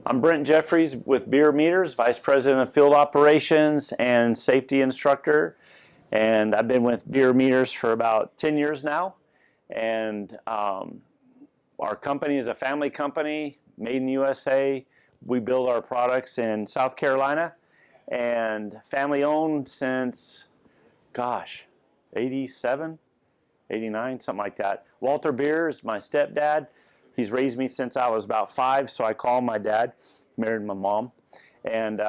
I'm Brent Jeffries with Bierer Meters, Vice President of Field Operations and Safety Instructor. And I've been with Bierer Meters for about 10 years now. And our company is a family company, made in the USA. We build our products in South Carolina. And family owned since, gosh, 87, 89, something like that. Walter Bierer is my stepdad. He's raised me since I was about 5, so I call him my dad. Married my mom. And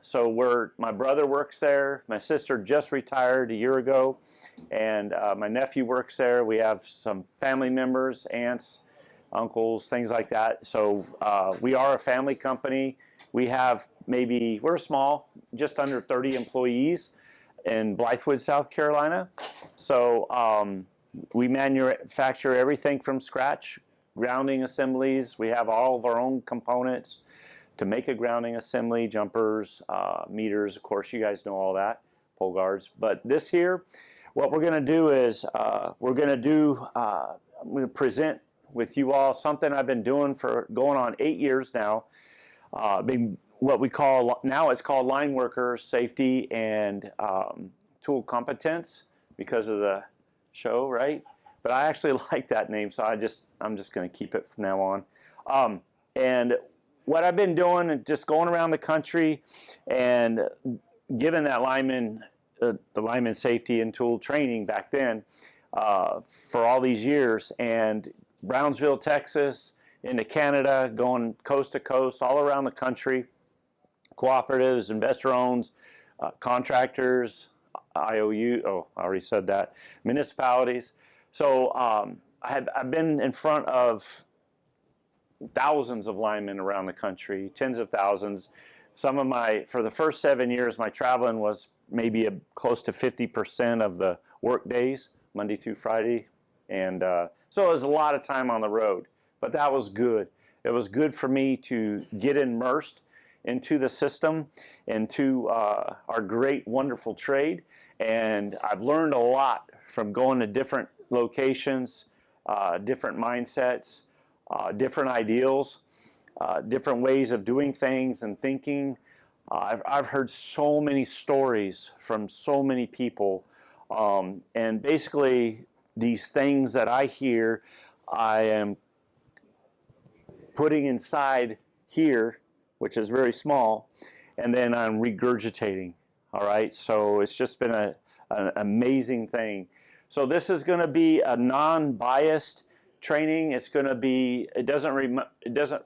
so my brother works there. My sister just retired a year ago. And my nephew works there. We have some family members, aunts, uncles, things like that. So we are a family company. We have we're small, just under 30 employees in Blythewood, South Carolina. So we manufacture everything from scratch. Grounding assemblies, we have all of our own components to make a grounding assembly, jumpers, meters, of course you guys know all that, pole guards. But this here, what we're going to do is I'm going to present with you all something I've been doing for going on 8 years now. What we call, now it's called Lineworker Safety and Tool Competence because of the show, right? But I actually like that name, so I'm just going to keep it from now on. And what I've been doing is just going around the country and giving that the lineman safety and tool training back then for all these years. And Brownsville, Texas, into Canada, going coast to coast, all around the country. Cooperatives, investor-owned, contractors, IOU, oh, I already said that, municipalities. So I've been in front of thousands of linemen around the country, tens of thousands. For the first 7 years, my traveling was maybe close to 50% of the work days, Monday through Friday. And so it was a lot of time on the road, but that was good. It was good for me to get immersed into the system, into our great, wonderful trade. And I've learned a lot from going to different locations, different mindsets, different ideals, different ways of doing things and thinking. I've heard so many stories from so many people, and basically these things that I hear, I am putting inside here, which is very small, and then I'm regurgitating. All right, so it's just been an amazing thing. So this is going to be a non-biased training. It's going to be, it doesn't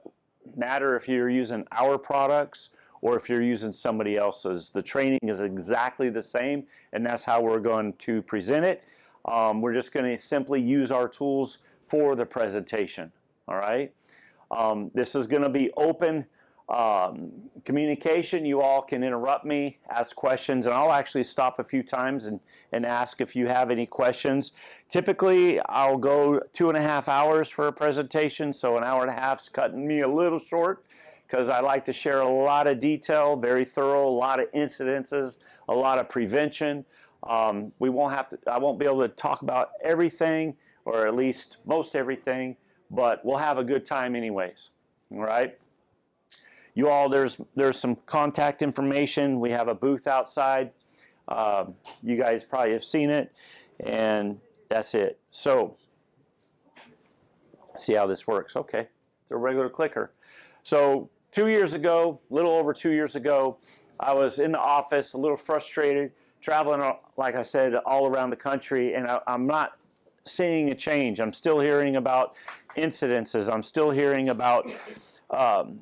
matter if you're using our products or if you're using somebody else's. The training is exactly the same, and that's how we're going to present it. We're just going to simply use our tools for the presentation. All right. This is going to be open communication. You all can interrupt me, ask questions, and I'll actually stop a few times and ask if you have any questions. Typically, I'll go 2.5 hours for a presentation, so an hour and a half is cutting me a little short because I like to share a lot of detail, very thorough, a lot of incidences, a lot of prevention. I won't be able to talk about everything, or at least most everything, but we'll have a good time anyways. All right. You all, there's some contact information. We have a booth outside. You guys probably have seen it, and that's it. So, see how this works. Okay, it's a regular clicker. So 2 years ago, a little over 2 years ago, I was in the office, a little frustrated, traveling, like I said, all around the country, and I'm not seeing a change. I'm still hearing about incidences. I'm still hearing about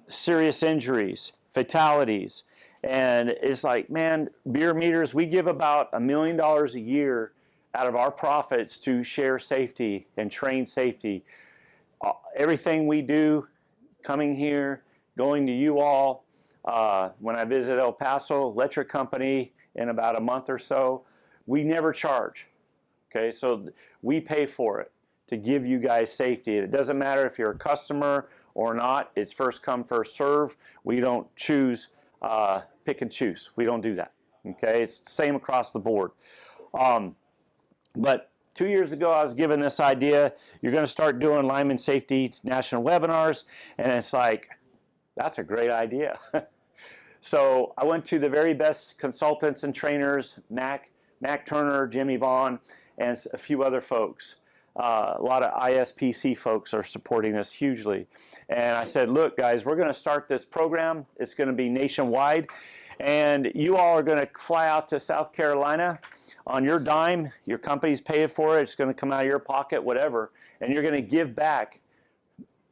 serious injuries, fatalities, and it's like, man, Bierer Meters, we give about $1 million a year out of our profits to share safety and train safety. Everything we do, coming here, going to you all, when I visit El Paso Electric Company in about a month or so, we never charge. Okay, so we pay for it to give you guys safety. It doesn't matter if you're a customer or not. It's first come, first serve. We don't choose, pick and choose. We don't do that. Okay, it's the same across the board. But 2 years ago, I was given this idea. You're going to start doing lineman safety national webinars, and it's like, that's a great idea. So I went to the very best consultants and trainers, Mac Turner, Jimmy Vaughn, and a few other folks. A lot of ISPC folks are supporting this hugely. And I said, look, guys, we're going to start this program. It's going to be nationwide. And you all are going to fly out to South Carolina on your dime. Your company's paying for it. It's going to come out of your pocket, whatever. And you're going to give back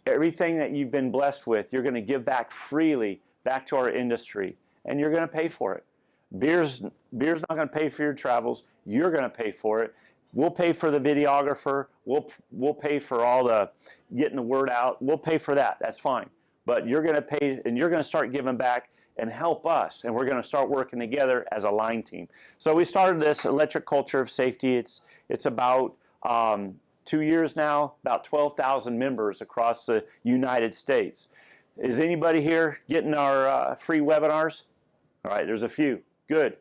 everything that you've been blessed with. You're going to give back freely back to our industry. And you're going to pay for it. Beer's not going to pay for your travels. You're going to pay for it. We'll pay for the videographer. We'll pay for all the getting the word out. We'll pay for that. That's fine. But you're going to pay, and you're going to start giving back and help us. And we're going to start working together as a line team. So we started this electric culture of safety. It's about 2 years now, about 12,000 members across the United States. Is anybody here getting our free webinars? All right, there's a few. Good.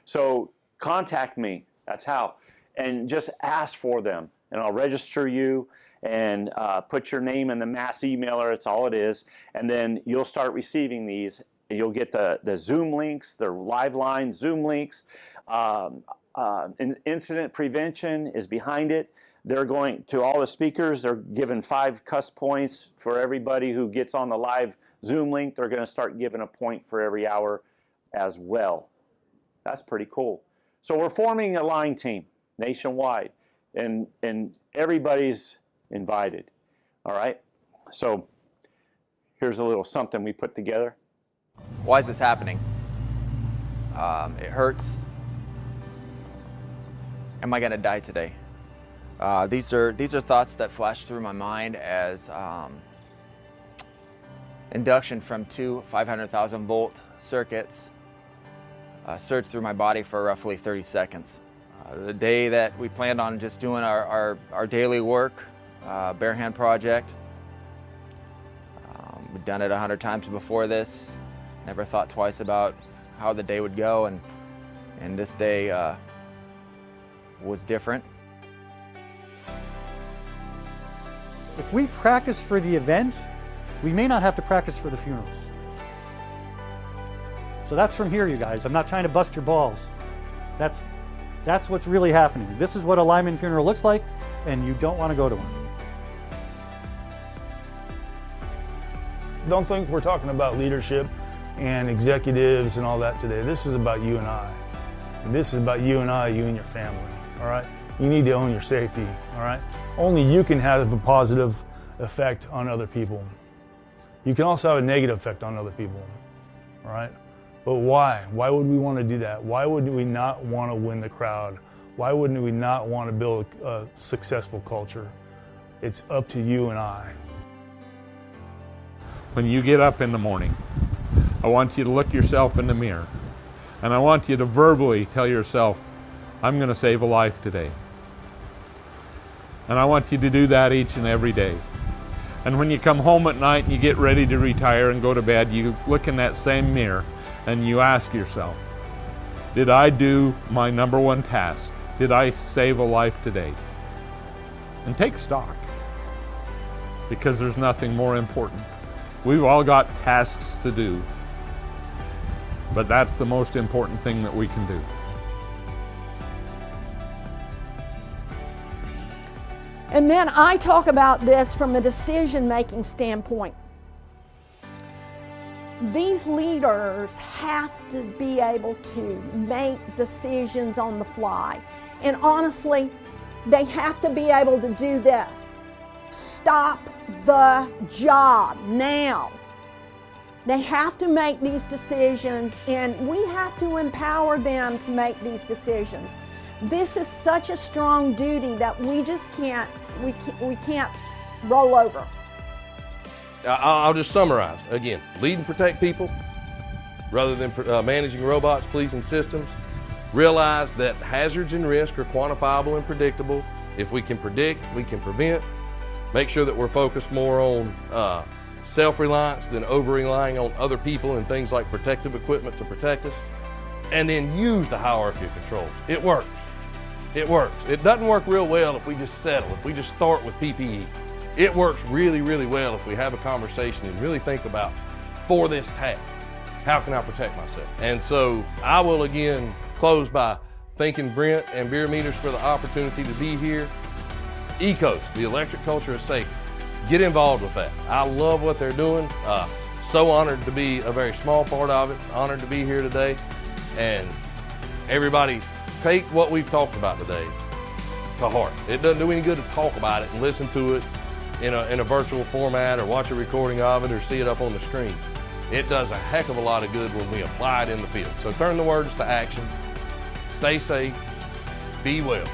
So contact me. That's how. And just ask for them, and I'll register you and put your name in the mass emailer. It's all it is. And then you'll start receiving these. You'll get the Zoom links, the live line Zoom links. Incident prevention is behind it. They're going to all the speakers. They're given 5 cuss points for everybody who gets on the live Zoom link. They're going to start giving a point for every hour as well. That's pretty cool. So we're forming a line team nationwide, and everybody's invited. All right. So here's a little something we put together. Why is this happening? It hurts. Am I going to die today? These are thoughts that flash through my mind as induction from 2 500,000 volt circuits surged through my body for roughly 30 seconds. The day that we planned on just doing our daily work, bare hand project. We'd done it 100 times before this. Never thought twice about how the day would go, and this day was different. If we practice for the event, we may not have to practice for the funerals. So that's from here, you guys. I'm not trying to bust your balls. That's what's really happening. This is what a lineman funeral looks like, and you don't want to go to one. Don't think we're talking about leadership and executives and all that today. This is about you and I. This is about you and I, you and your family, all right? You need to own your safety, all right? Only you can have a positive effect on other people. You can also have a negative effect on other people, all right? But why? Why would we want to do that? Why would we not want to win the crowd? Why wouldn't we not want to build a successful culture? It's up to you and I. When you get up in the morning, I want you to look yourself in the mirror, and I want you to verbally tell yourself, I'm going to save a life today. And I want you to do that each and every day. And when you come home at night and you get ready to retire and go to bed, you look in that same mirror and you ask yourself, did I do my number one task? Did I save a life today? And take stock, because there's nothing more important. We've all got tasks to do, but that's the most important thing that we can do. And then I talk about this from a decision-making standpoint. These leaders have to be able to make decisions on the fly. And honestly, they have to be able to do this. Stop the job now. They have to make these decisions, and we have to empower them to make these decisions. This is such a strong duty that we just can't roll over. I'll just summarize. Again, lead and protect people rather than managing robots, policing systems. Realize that hazards and risk are quantifiable and predictable. If we can predict, we can prevent. Make sure that we're focused more on self-reliance than over-relying on other people and things like protective equipment to protect us. And then use the hierarchy of controls. It works. It works. It doesn't work real well if we just settle, if we just start with PPE. It works really, really well if we have a conversation and really think about for this task. How can I protect myself? And so I will again close by thanking Brent and Bierer Meters for the opportunity to be here. ECOS, the electric culture of safety. Get involved with that. I love what they're doing. So honored to be a very small part of it. Honored to be here today. And everybody, take what we've talked about today to heart. It doesn't do any good to talk about it and listen to it in a virtual format or watch a recording of it or see it up on the screen. It does a heck of a lot of good when we apply it in the field. So turn the words to action. Stay safe. Be well.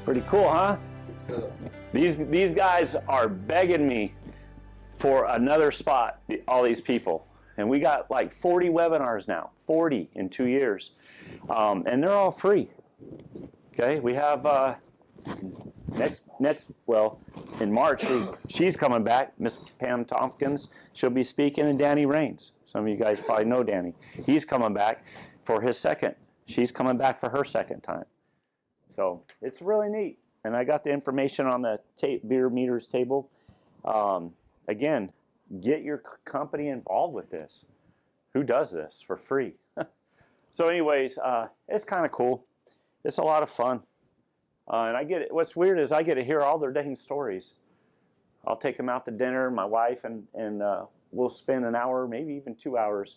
Pretty cool, huh? These guys are begging me for another spot, all these people. And we got like 40 webinars now, 40 in 2 years. And they're all free. Okay, we have well, in March, she's coming back, Miss Pam Tompkins. She'll be speaking, and Danny Rains. Some of you guys probably know Danny. He's coming back for his second. She's coming back for her second time. So it's really neat. And I got the information on the Bierer Meters table. Again, get your company involved with this. Who does this for free? So anyways, it's kind of cool. It's a lot of fun. And I get it. What's weird is I get to hear all their dang stories. I'll take them out to dinner, my wife, and we'll spend an hour, maybe even 2 hours.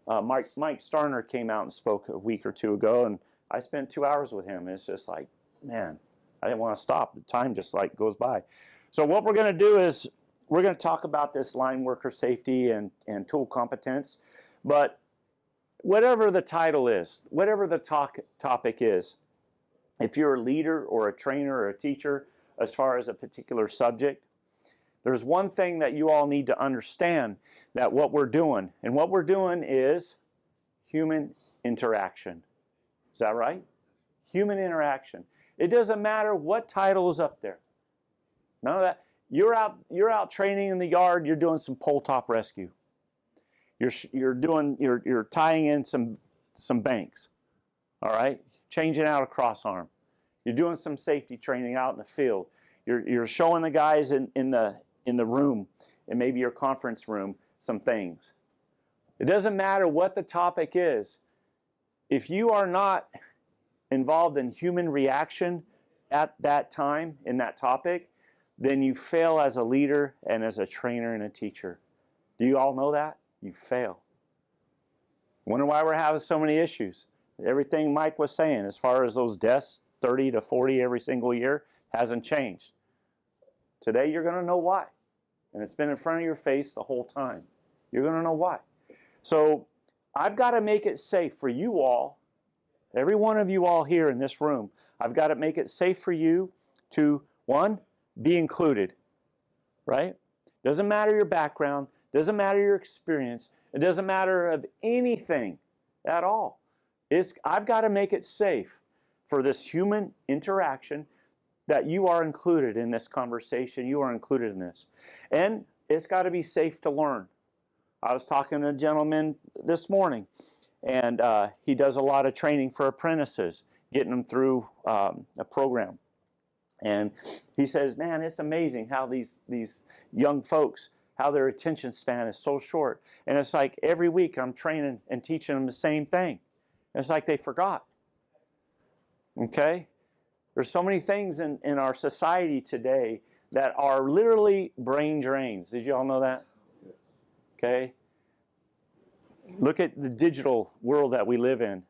Mike Starner came out and spoke a week or two ago, and I spent 2 hours with him. It's just like, man, I didn't want to stop. The time just like goes by. So what we're going to do is we're going to talk about this line worker safety and tool competence. But whatever the title is, whatever the topic is, if you're a leader or a trainer or a teacher as far as a particular subject, there's one thing that you all need to understand, that what we're doing, and what we're doing is human interaction. Is that right? Human interaction. It doesn't matter what title is up there. None of that. You're out training in the yard. You're doing some pole top rescue. You're tying in some banks. All right, changing out a cross arm. You're doing some safety training out in the field. You're showing the guys in the room, and maybe your conference room, some things. It doesn't matter what the topic is. If you are not involved in human reaction at that time in that topic, then you fail as a leader and as a trainer and a teacher. Do you all know that? You fail. Wonder why we're having so many issues. Everything Mike was saying as far as those deaths, 30 to 40 every single year, hasn't changed. Today you're going to know why. And it's been in front of your face the whole time. You're going to know why. So I've got to make it safe for you all, every one of you all here in this room. I've got to make it safe for you to, one, be included, right? Doesn't matter your background, doesn't matter your experience, it doesn't matter of anything at all. I've got to make it safe for this human interaction that you are included in this conversation, you are included in this. And it's got to be safe to learn. I was talking to a gentleman this morning, and he does a lot of training for apprentices, getting them through a program. And he says, man, it's amazing how these young folks, how their attention span is so short. And it's like every week I'm training and teaching them the same thing. It's like they forgot. Okay? There's so many things in our society today that are literally brain drains. Did you all know that? Okay? Look at the digital world that we live in.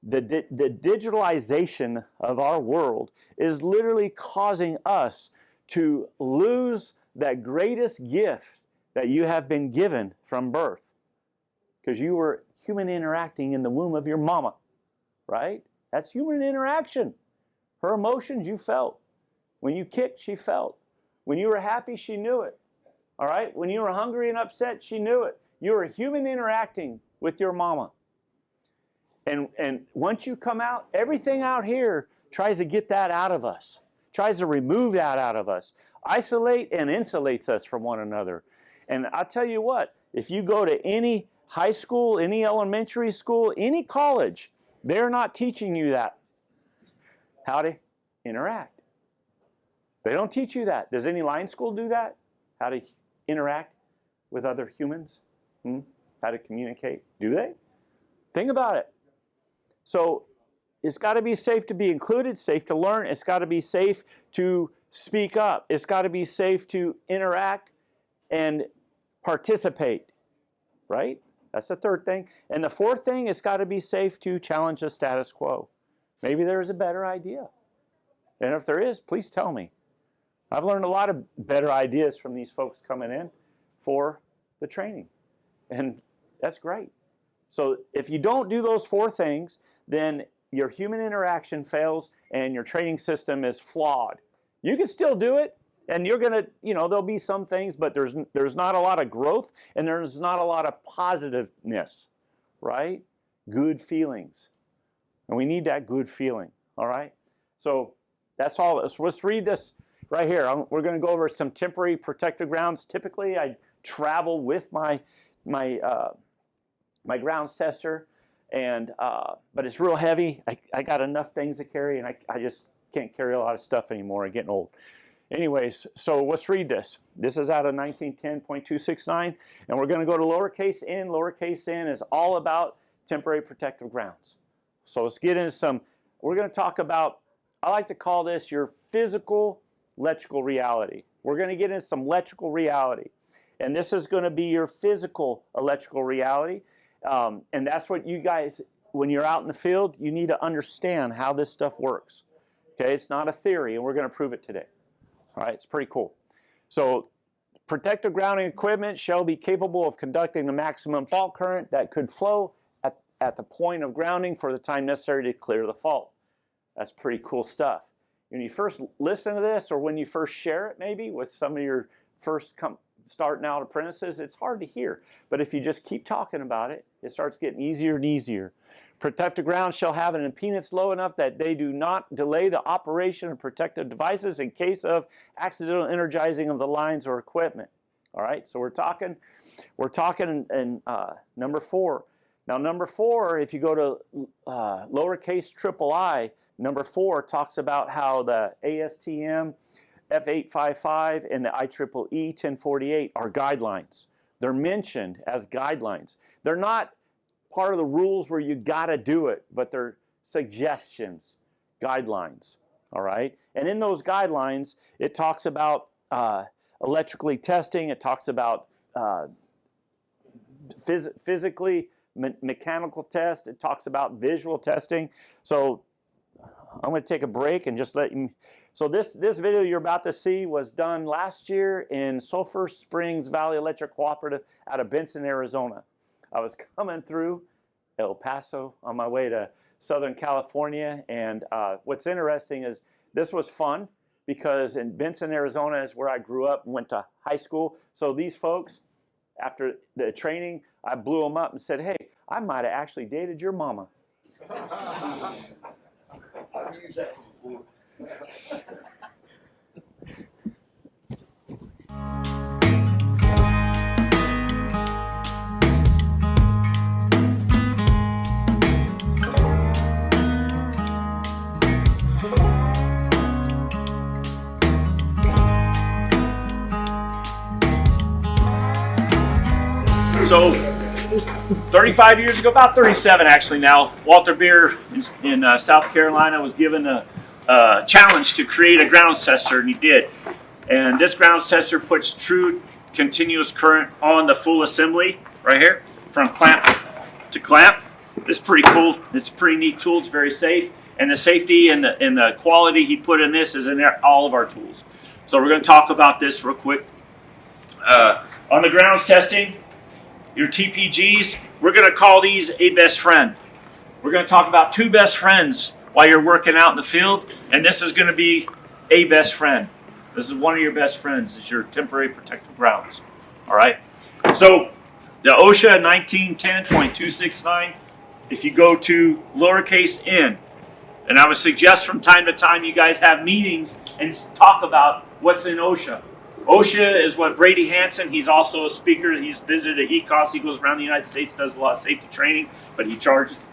The digitalization of our world is literally causing us to lose that greatest gift that you have been given from birth. Because you were human interacting in the womb of your mama, right? That's human interaction. Her emotions you felt. When you kicked, she felt. When you were happy, she knew it. All right? When you were hungry and upset, she knew it. You were human interacting with your mama. And once you come out, everything out here tries to get that out of us, tries to remove that out of us, isolate and insulates us from one another. And I'll tell you what, if you go to any high school, any elementary school, any college, they're not teaching you that, how to interact. They don't teach you that. Does any line school do that? How to interact with other humans? How to communicate? Do they? Think about it. So it's got to be safe to be included, safe to learn. It's got to be safe to speak up. It's got to be safe to interact and participate, right? That's the third thing. And the fourth thing, it's got to be safe to challenge the status quo. Maybe there's a better idea. And if there is, please tell me. I've learned a lot of better ideas from these folks coming in for the training. And that's great. So if you don't do those four things, then your human interaction fails and your training system is flawed. You can still do it, and you're going to, there'll be some things, but there's not a lot of growth, and there's not a lot of positiveness, right? Good feelings. And we need that good feeling, all right? So that's all. Let's read this right here. We're going to go over some temporary protected grounds. Typically, I travel with my grounds tester, and but it's real heavy. I got enough things to carry, and I just can't carry a lot of stuff anymore. I'm getting old. Anyways, so let's read this. This is out of 1910.269, and we're going to go to lowercase n. Lowercase n is all about temporary protective grounds. So let's get into some. We're going to talk about, I like to call this your physical electrical reality. We're going to get into some electrical reality. And this is going to be your physical electrical reality. And that's what you guys, when you're out in the field, you need to understand how this stuff works. Okay, it's not a theory, and we're going to prove it today. All right, it's pretty cool. So protective grounding equipment shall be capable of conducting the maximum fault current that could flow at the point of grounding for the time necessary to clear the fault. That's pretty cool stuff. When you first listen to this, or when you first share it maybe with some of your first starting out apprentices, it's hard to hear. But if you just keep talking about it, it starts getting easier and easier. Protective grounds shall have an impedance low enough that they do not delay the operation of protective devices in case of accidental energizing of the lines or equipment. All right, so we're talking in number 4. Now number 4, if you go to lowercase I, number 4 talks about how the ASTM F855 and the IEEE 1048 are guidelines. They're mentioned as guidelines. They're not part of the rules where you got to do it, but they're suggestions, guidelines, all right? And in those guidelines, it talks about electrically testing. It talks about physically mechanical test. It talks about visual testing. So I'm going to take a break and just let you. So this video you're about to see was done last year in Sulphur Springs Valley Electric Cooperative out of Benson, Arizona. I was coming through El Paso on my way to Southern California, and what's interesting is this was fun because in Benson, Arizona is where I grew up and went to high school. So these folks, after the training, I blew them up and said, hey, I might have actually dated your mama. I've used that before. So 35 years ago, about 37 actually now, Walter Bierer in South Carolina was given a challenge to create a grounds tester, and he did. And this grounds tester puts true continuous current on the full assembly right here, from clamp to clamp. This is pretty cool. It's a pretty neat tool. It's very safe. And the safety and the quality he put in this is in all of our tools. So we're going to talk about this real quick. On the grounds testing, your TPGs, we're going to call these a best friend. We're going to talk about 2 best friends while you're working out in the field, and this is going to be a best friend. This is one of your best friends. It's your temporary protective grounds. All right? So the OSHA 1910.269, if you go to lowercase n, and I would suggest from time to time you guys have meetings and talk about what's in OSHA. OSHA is what Brady Hansen, he's also a speaker. He's visited at ECOS. He goes around the United States, does a lot of safety training, but he charges.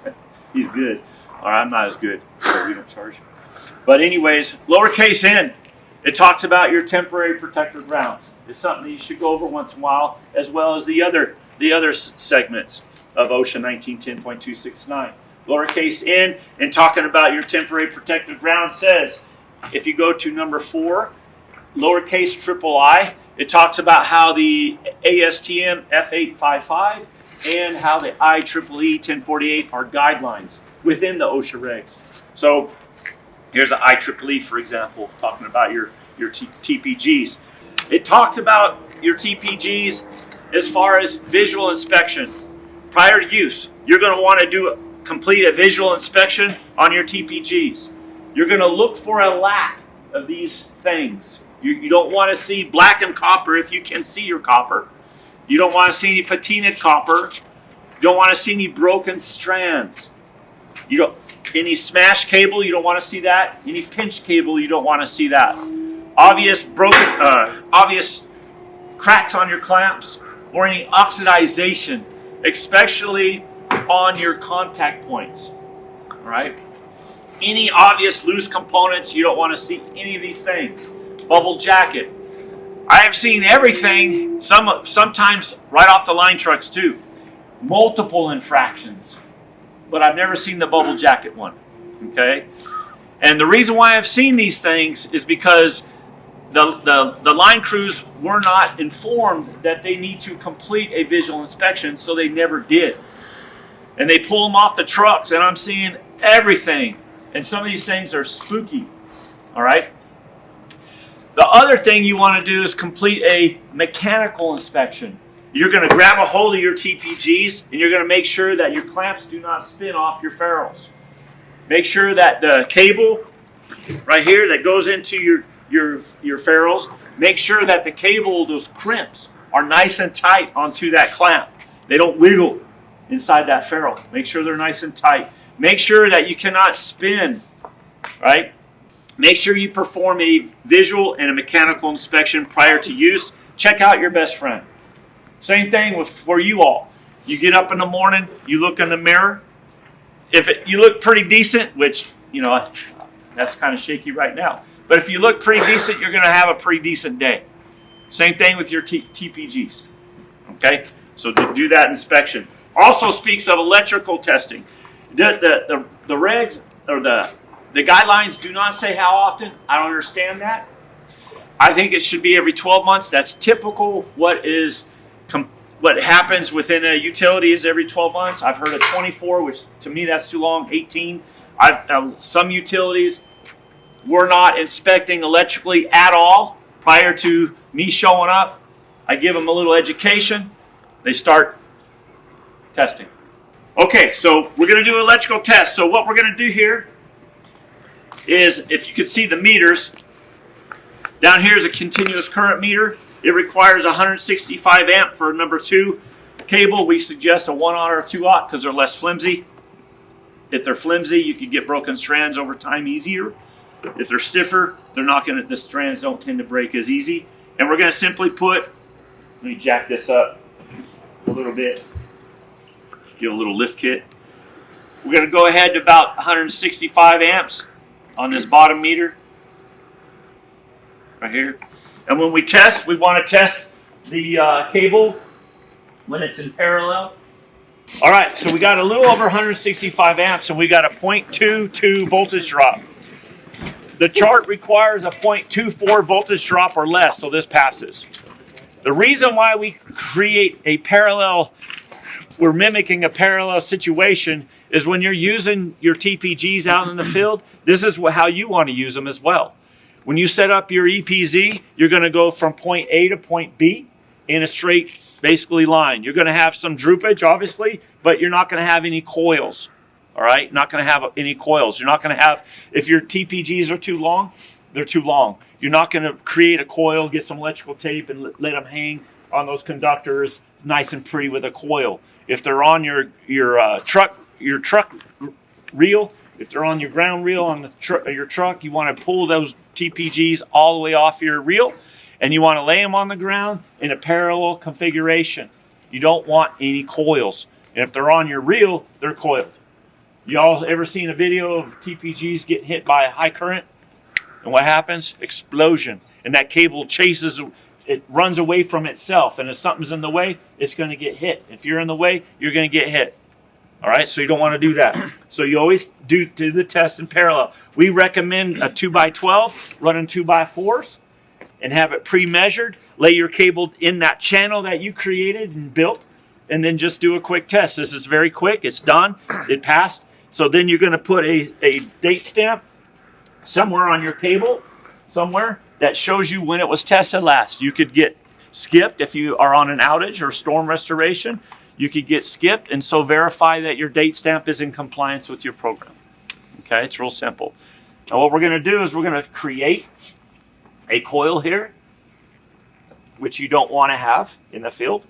He's good. All right, I'm not as good, so we don't charge. But anyways, lowercase n It talks about your temporary protected grounds. It's something that you should go over once in a while, as well as the other segments of OSHA 1910.269. Lowercase n, and talking about your temporary protected ground says, if you go to number 4, lowercase I, it talks about how the ASTM F855 and how the IEEE 1048 are guidelines within the OSHA regs. So here's the IEEE, for example, talking about your TPGs. It talks about your TPGs as far as visual inspection. Prior to use, you're going to want to complete a visual inspection on your TPGs. You're going to look for a lack of these things. You don't want to see blackened copper if you can see your copper. You don't want to see any patinaed copper. You don't want to see any broken strands. Any smashed cable, you don't want to see that. Any pinched cable, you don't want to see that. Obvious cracks on your clamps or any oxidization, especially on your contact points. All right. Any obvious loose components, you don't want to see any of these things. Bubble jacket. I have seen everything, sometimes right off the line trucks too. Multiple infractions. But I've never seen the bubble jacket one. Okay? And the reason why I've seen these things is because the line crews were not informed that they need to complete a visual inspection, so they never did. And they pull them off the trucks, and I'm seeing everything. And some of these things are spooky. All right? The other thing you want to do is complete a mechanical inspection. You're going to grab a hold of your TPGs, and you're going to make sure that your clamps do not spin off your ferrules. Make sure that the cable right here that goes into your ferrules, make sure that the cable, those crimps, are nice and tight onto that clamp. They don't wiggle inside that ferrule. Make sure they're nice and tight. Make sure that you cannot spin, right? Make sure you perform a visual and a mechanical inspection prior to use. Check out your best friend. Same thing for you all. You get up in the morning, you look in the mirror. If you look pretty decent, which, that's kind of shaky right now. But if you look pretty decent, you're going to have a pretty decent day. Same thing with your TPGs. Okay? So do that inspection. Also speaks of electrical testing. The regs or the guidelines do not say how often. I don't understand that. I think it should be every 12 months. That's typical. What happens within a utility is every 12 months. I've heard of 24, which to me that's too long. 18. Some utilities were not inspecting electrically at all prior to me showing up. I give them a little education. They start testing. Okay, so we're going to do electrical tests. So what we're going to do here is, if you could see the meters, down here is a continuous current meter. It requires 165 amp for number 2 cable. We suggest a 1/aught or a 2/aught because they're less flimsy. If they're flimsy, you can get broken strands over time easier. If they're stiffer, the strands don't tend to break as easy. And we're going to simply let me jack this up a little bit. Give a little lift kit. We're going to go ahead to about 165 amps on this bottom meter right here. And when we test, we want to test the cable when it's in parallel. All right, so we got a little over 165 amps, and we got a 0.22 voltage drop. The chart requires a 0.24 voltage drop or less, so this passes. The reason why we create a parallel, we're mimicking a parallel situation, is when you're using your TPGs out in the field, this is how you want to use them as well. When you set up your EPZ, you're going to go from point A to point B in a straight, basically, line. You're going to have some droopage, obviously, but you're not going to have any coils. All right? Not going to have any coils. You're not going to have, if your TPGs are too long, they're too long. You're not going to create a coil, get some electrical tape, and let them hang on those conductors nice and pretty with a coil. If they're on your truck reel, if they're on your ground reel on your truck, you want to pull those TPGs all the way off your reel, and you want to lay them on the ground in a parallel configuration. You don't want any coils. And if they're on your reel, they're coiled. You all ever seen a video of TPGs getting hit by a high current? And what happens? Explosion. And that cable chases, it runs away from itself. And if something's in the way, it's going to get hit. If you're in the way, you're going to get hit. All right, so you don't want to do that. So you always do the test in parallel. We recommend a 2x12 running 2x4s and have it pre-measured. Lay your cable in that channel that you created and built, and then just do a quick test. This is very quick. It's done. It passed. So then you're going to put a date stamp somewhere on your cable, somewhere that shows you when it was tested last. You could get skipped if you are on an outage or storm restoration. You could get skipped, and so verify that your date stamp is in compliance with your program. Okay, it's real simple. Now what we're going to do is we're going to create a coil here, which you don't want to have in the field.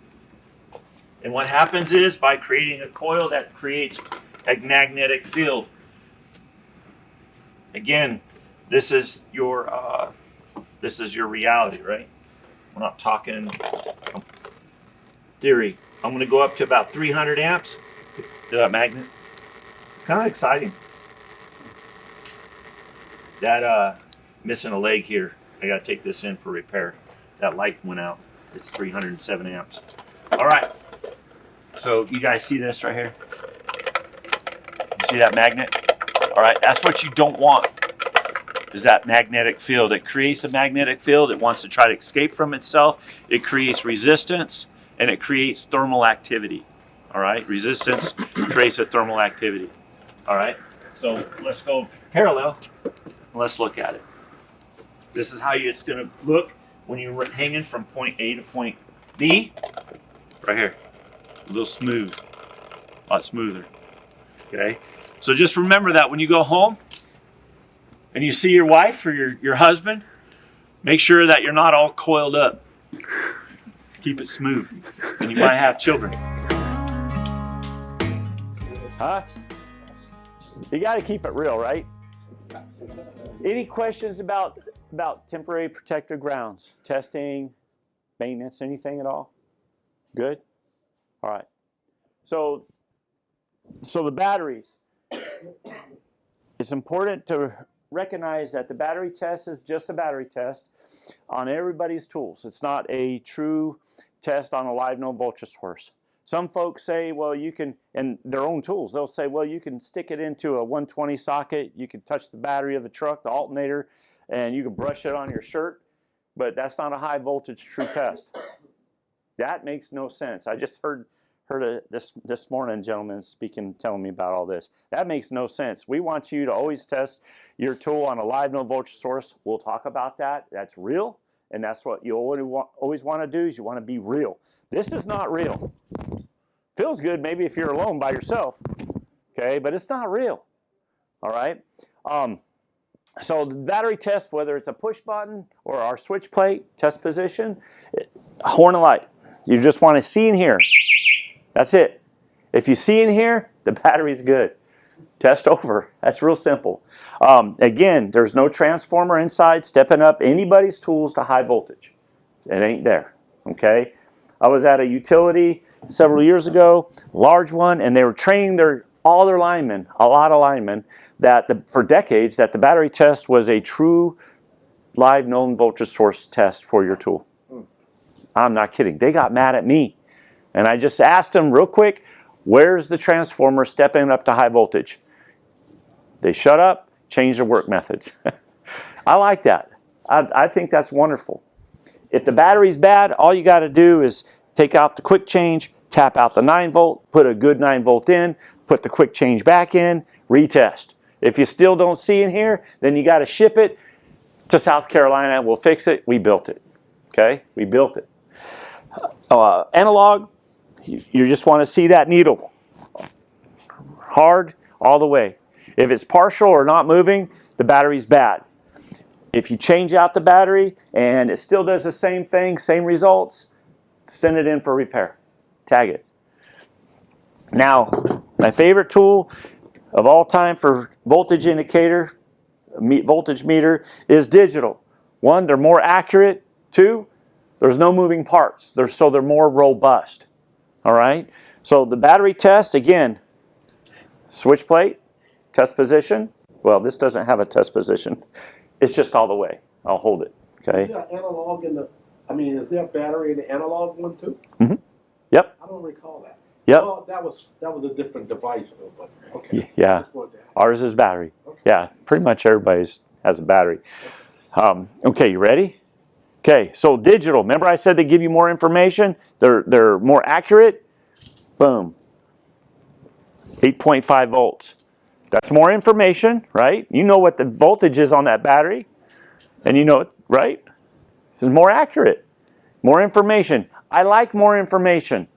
And what happens is, by creating a coil, that creates a magnetic field. Again, this is your reality, right? We're not talking theory. I'm going to go up to about 300 amps to that magnet. It's kind of exciting. That missing a leg here. I got to take this in for repair. That light went out. It's 307 amps. All right. So you guys see this right here? You see that magnet? All right. That's what you don't want, is that magnetic field. It creates a magnetic field. It wants to try to escape from itself. It creates resistance, and it creates thermal activity. All right. Resistance creates a thermal activity. All right. So let's go parallel. Let's look at it. This is how it's going to look when you're hanging from point A to point B. Right here. A little smooth. A lot smoother. Okay? So just remember that when you go home and you see your wife or your husband, make sure that you're not all coiled up. Keep it smooth. And you might have children. Huh? You got to keep it real, right? Any questions about temporary protected grounds, testing, maintenance, anything at all? Good? All right. So the batteries. It's important to recognize that the battery test is just a battery test on everybody's tools. It's not a true test on a live no voltage source. Some folks say, well, you can, and their own tools, they'll say, well, you can stick it into a 120 socket, you can touch the battery of the truck, the alternator, and you can brush it on your shirt, but that's not a high voltage true test. That makes no sense. I just heard this morning, gentlemen speaking, telling me about all this. That makes no sense. We want you to always test your tool on a live no voltage source. We'll talk about that. That's real, and that's what you always want to do, is you want to be real. This is not real. Feels good maybe if you're alone by yourself, okay, but it's not real. All right. So the battery test, whether it's a push button or our switch plate test position, horn of light. You just want to see and hear. That's it. If you see and hear, the battery's good. Test over. That's real simple. Again, there's no transformer inside stepping up anybody's tools to high voltage. It ain't there. Okay. I was at a utility several years ago, large one, and they were training all their linemen, a lot of linemen, for decades, that the battery test was a true live known voltage source test for your tool. I'm not kidding. They got mad at me. And I just asked them real quick, where's the transformer stepping up to high voltage? They shut up, changed their work methods. I like that. I think that's wonderful. If the battery's bad, all you got to do is take out the quick change, tap out the 9 volt, put a good 9 volt in, put the quick change back in, retest. If you still don't see in here, then you got to ship it to South Carolina. We'll fix it. We built it. Okay? We built it. Analog, you just want to see that needle hard all the way. If it's partial or not moving, the battery's bad. If you change out the battery and it still does the same thing, same results, send it in for repair. Tag it. Now, my favorite tool of all time for voltage indicator, voltage meter, is digital. One, they're more accurate. Two, there's no moving parts. So they're more robust. All right? So the battery test, again, switch plate, test position. Well, this doesn't have a test position. It's just all the way. I'll hold it. Okay. Is there analog in the? I mean, is there a battery in the analog one too? Yep. I don't recall that. Yep. Oh, that was a different device though. But okay. Yeah. Just wanted to ask. Ours is battery. Okay. Yeah. Pretty much everybody's has a battery. Okay. You ready? Okay. So digital. Remember I said they give you more information. They're more accurate. Boom. 8.5 volts. That's more information, right? You know what the voltage is on that battery. And you know it, right? It's more accurate. More information. I like more information.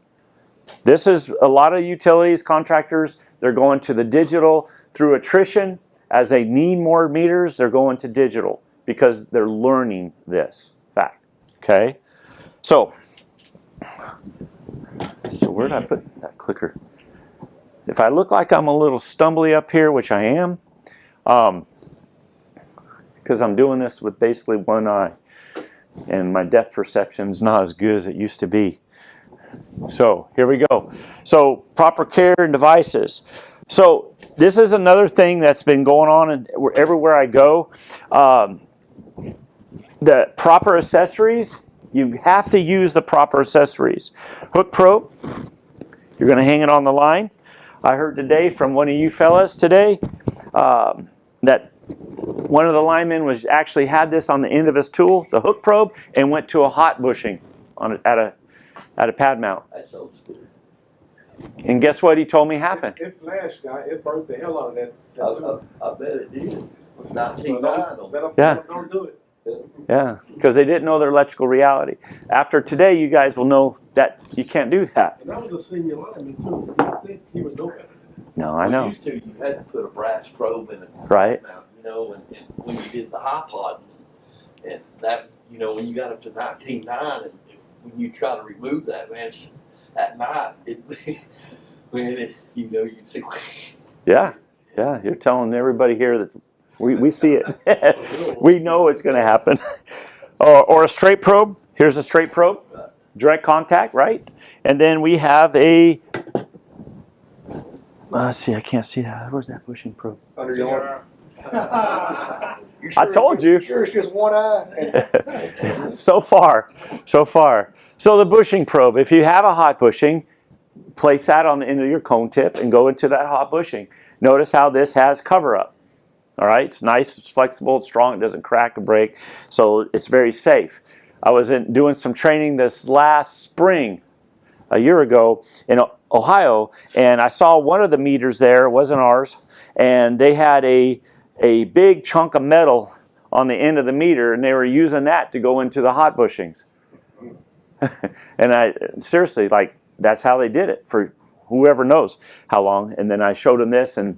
This is a lot of utilities, contractors, they're going to the digital through attrition. As they need more meters, they're going to digital because they're learning this fact. Okay? So where did I put that clicker? If I look like I'm a little stumbly up here, which I am, because I'm doing this with basically one eye, and my depth perception is not as good as it used to be. So here we go. So proper care and devices. So this is another thing that's been going on everywhere I go. The proper accessories, you have to use the proper accessories. Hook probe, you're going to hang it on the line. I heard today from one of you fellas today that one of the linemen was actually had this on the end of his tool, the hook probe, and went to a hot bushing at a pad mount. That's old school. And guess what he told me happened? It flashed, guy. It burnt the hell out of that. I bet it did. 19.9. Yeah. Don't do it. Yeah, because they didn't know their electrical reality. After today, you guys will know that you can't do that. And that was a senior lineman too. I think he would know better than that. No, I know. Used to, you had to put a brass probe in it. Right. You know, and when you did the high pod, and that, you know, when you got up to 19.9, and when you try to remove that, man, at night, you know, you'd see. Yeah, yeah. You're telling everybody here that we see it. We know it's going to happen. Or a straight probe. Here's a straight probe. Direct contact, right? And then we have a. Let's see. I can't see that. Where's that bushing probe? Under your arm. I told you. Sure, it's just one eye. So far. So the bushing probe. If you have a hot bushing, place that on the end of your cone tip and go into that hot bushing. Notice how this has cover up. All right, it's nice, it's flexible, it's strong, it doesn't crack or break, so it's very safe. I was doing some training this last spring, a year ago, in Ohio, and I saw one of the meters there, it wasn't ours, and they had a big chunk of metal on the end of the meter, and they were using that to go into the hot bushings. And I, seriously, like, that's how they did it for whoever knows how long, and then I showed them this, and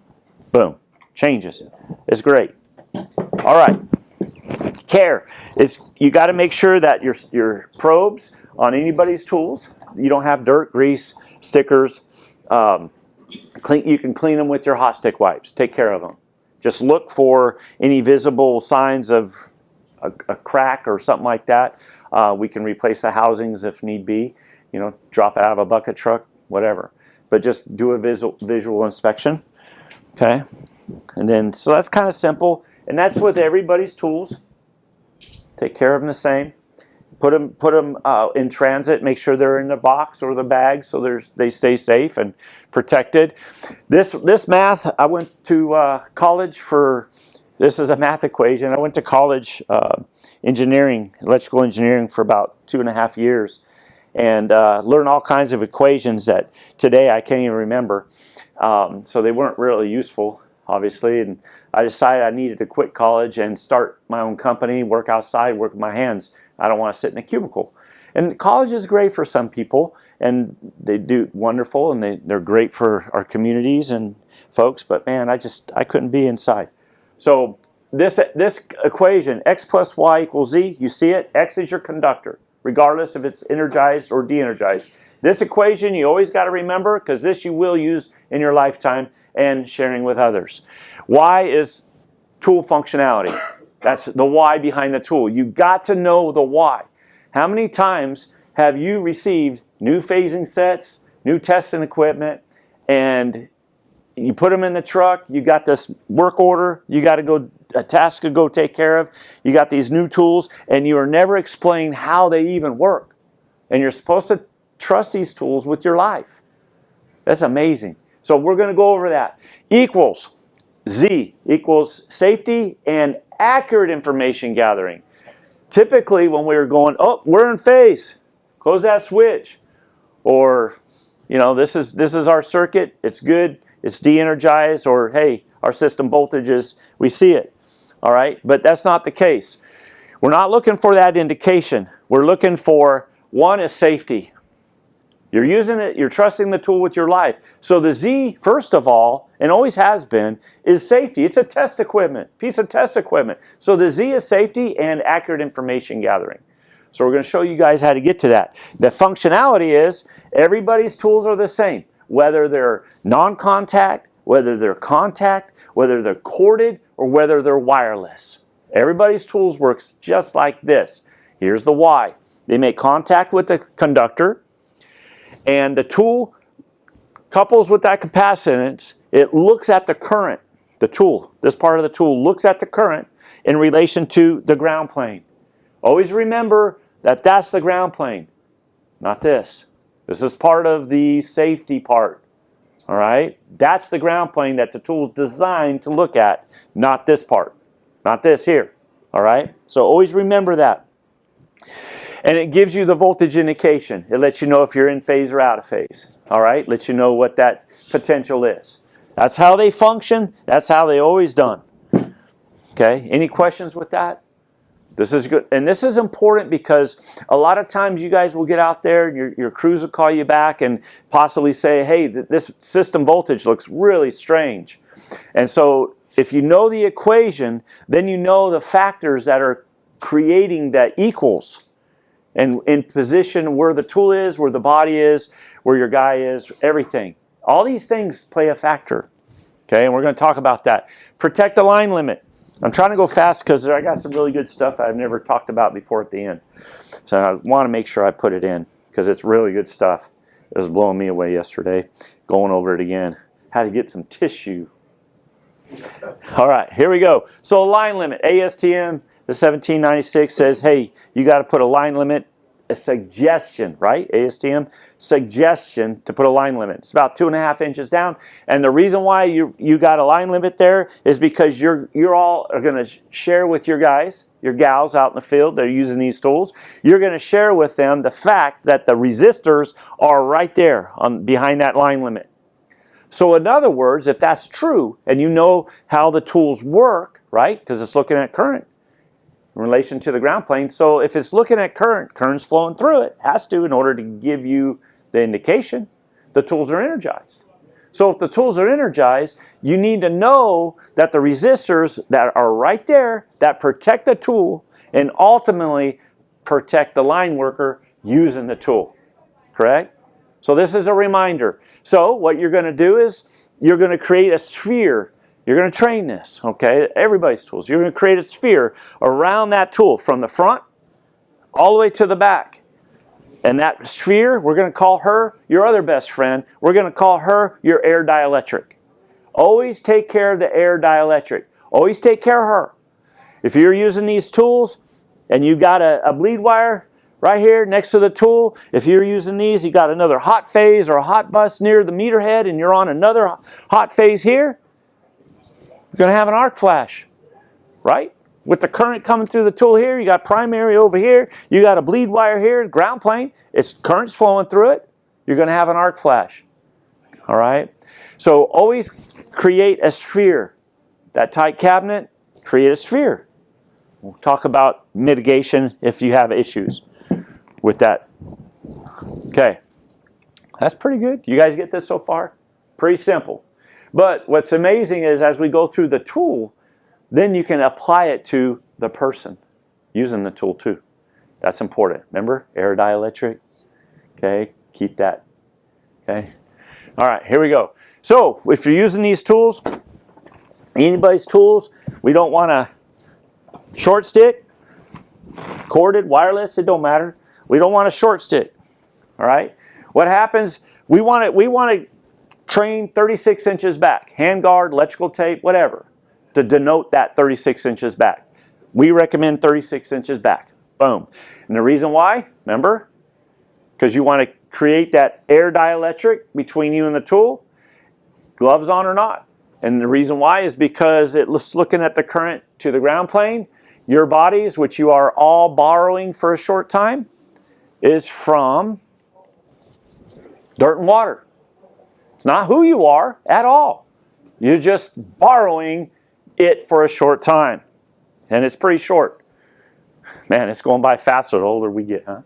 boom. Changes. It's great. All right. Care. You got to make sure that your probes on anybody's tools, you don't have dirt, grease, stickers. You can clean them with your hot stick wipes. Take care of them. Just look for any visible signs of a crack or something like that. We can replace the housings if need be. You know, drop it out of a bucket truck, whatever. But just do a visual inspection. Okay. And then, so that's kind of simple, and that's with everybody's tools. Take care of them the same. Put them in transit. Make sure they're in the box or the bag so they stay safe and protected. This math, I went to college for. This is a math equation. I went to college engineering, electrical engineering, for about 2.5 years, and learned all kinds of equations that today I can't even remember. So they weren't really useful, obviously, and I decided I needed to quit college and start my own company, work outside, work with my hands. I don't want to sit in a cubicle. And college is great for some people, and they do wonderful, and they're great for our communities and folks, but man, I couldn't be inside. So this equation, x plus y equals z, you see it? X is your conductor, regardless if it's energized or de-energized. This equation you always got to remember, because this you will use in your lifetime and sharing with others. Y is tool functionality. That's the why behind the tool. You got to know the why. How many times have you received new phasing sets, new testing equipment, and you put them in the truck, you got this work order, you got to go, a task to go take care of, you got these new tools, and you are never explained how they even work. And you're supposed to trust these tools with your life. That's amazing. So we're going to go over that. Equals, Z equals safety and accurate information gathering. Typically when we're going, oh, we're in phase, close that switch. Or, you know, this is our circuit, it's good, it's de-energized, or hey, our system voltage is, we see it. All right, but that's not the case. We're not looking for that indication. We're looking for, one is safety. You're using it, you're trusting the tool with your life. So the Z, first of all, and always has been, is safety. It's a test equipment, piece of test equipment. So the Z is safety and accurate information gathering. So we're going to show you guys how to get to that. The functionality is, everybody's tools are the same. Whether they're non-contact, whether they're contact, whether they're corded, or whether they're wireless. Everybody's tools works just like this. Here's the why. They make contact with the conductor, and the tool couples with that capacitance. It looks at the current. The tool, this part of the tool, looks at the current in relation to the ground plane. Always remember that that's the ground plane, not this. This is part of the safety part. All right? That's the ground plane that the tool is designed to look at, not this part, not this here. All right? So always remember that. And it gives you the voltage indication. It lets you know if you're in phase or out of phase. All right? Lets you know what that potential is. That's how they function. That's how they always done. Okay? Any questions with that? This is good. And this is important because a lot of times you guys will get out there and your crews will call you back and possibly say, hey, this system voltage looks really strange. And so if you know the equation, then you know the factors that are creating that equals. And in position where the tool is, where the body is, where your guy is, everything. All these things play a factor. Okay, and we're going to talk about that. Protect the line limit. I'm trying to go fast because I got some really good stuff I've never talked about before at the end. So I want to make sure I put it in because it's really good stuff. It was blowing me away yesterday, going over it again. How to get some tissue. All right, here we go. So a line limit, ASTM, the 1796 says, hey, you got to put a line limit, a suggestion, right? ASTM, suggestion to put a line limit. It's about 2.5 inches down. And the reason why you got a line limit there is because you're all are going to share with your guys, your gals out in the field that are using these tools. You're going to share with them the fact that the resistors are right there behind that line limit. So in other words, if that's true, and you know how the tools work, right? Because it's looking at current in relation to the ground plane. So if it's looking at current's flowing through it. Has to in order to give you the indication. The tools are energized. So if the tools are energized, you need to know that the resistors that are right there that protect the tool and ultimately protect the line worker using the tool. Correct? So this is a reminder. So what you're going to do is you're going to create a sphere. You're going to train this, okay? Everybody's tools. You're going to create a sphere around that tool from the front all the way to the back. And that sphere, we're going to call her your other best friend. We're going to call her your air dielectric. Always take care of the air dielectric. Always take care of her. If you're using these tools and you've got a bleed wire right here next to the tool, if you're using these, you got another hot phase or a hot bus near the meter head and you're on another hot phase here, you're going to have an arc flash, right? With the current coming through the tool here, you got primary over here, you got a bleed wire here, ground plane, current's flowing through it, you're going to have an arc flash, all right? So always create a sphere. That tight cabinet, create a sphere. We'll talk about mitigation if you have issues with that. Okay, that's pretty good. You guys get this so far? Pretty simple. But what's amazing is as we go through the tool, then you can apply it to the person using the tool too. That's important. Remember, air dielectric? Okay, keep that. Okay. All right, here we go. So if you're using these tools, anybody's tools, we don't want to short stick, corded, wireless, it don't matter. We don't want a short stick. All right. What happens? We want to train 36 inches back, hand guard, electrical tape, whatever, to denote that 36 inches back. We recommend 36 inches back. Boom. And the reason why, remember, because you want to create that air dielectric between you and the tool, gloves on or not. And the reason why is because it's looking at the current to the ground plane. Your bodies, which you are all borrowing for a short time, is from dirt and water. It's not who you are at all. You're just borrowing it for a short time. And it's pretty short. Man, it's going by faster the older we get, huh?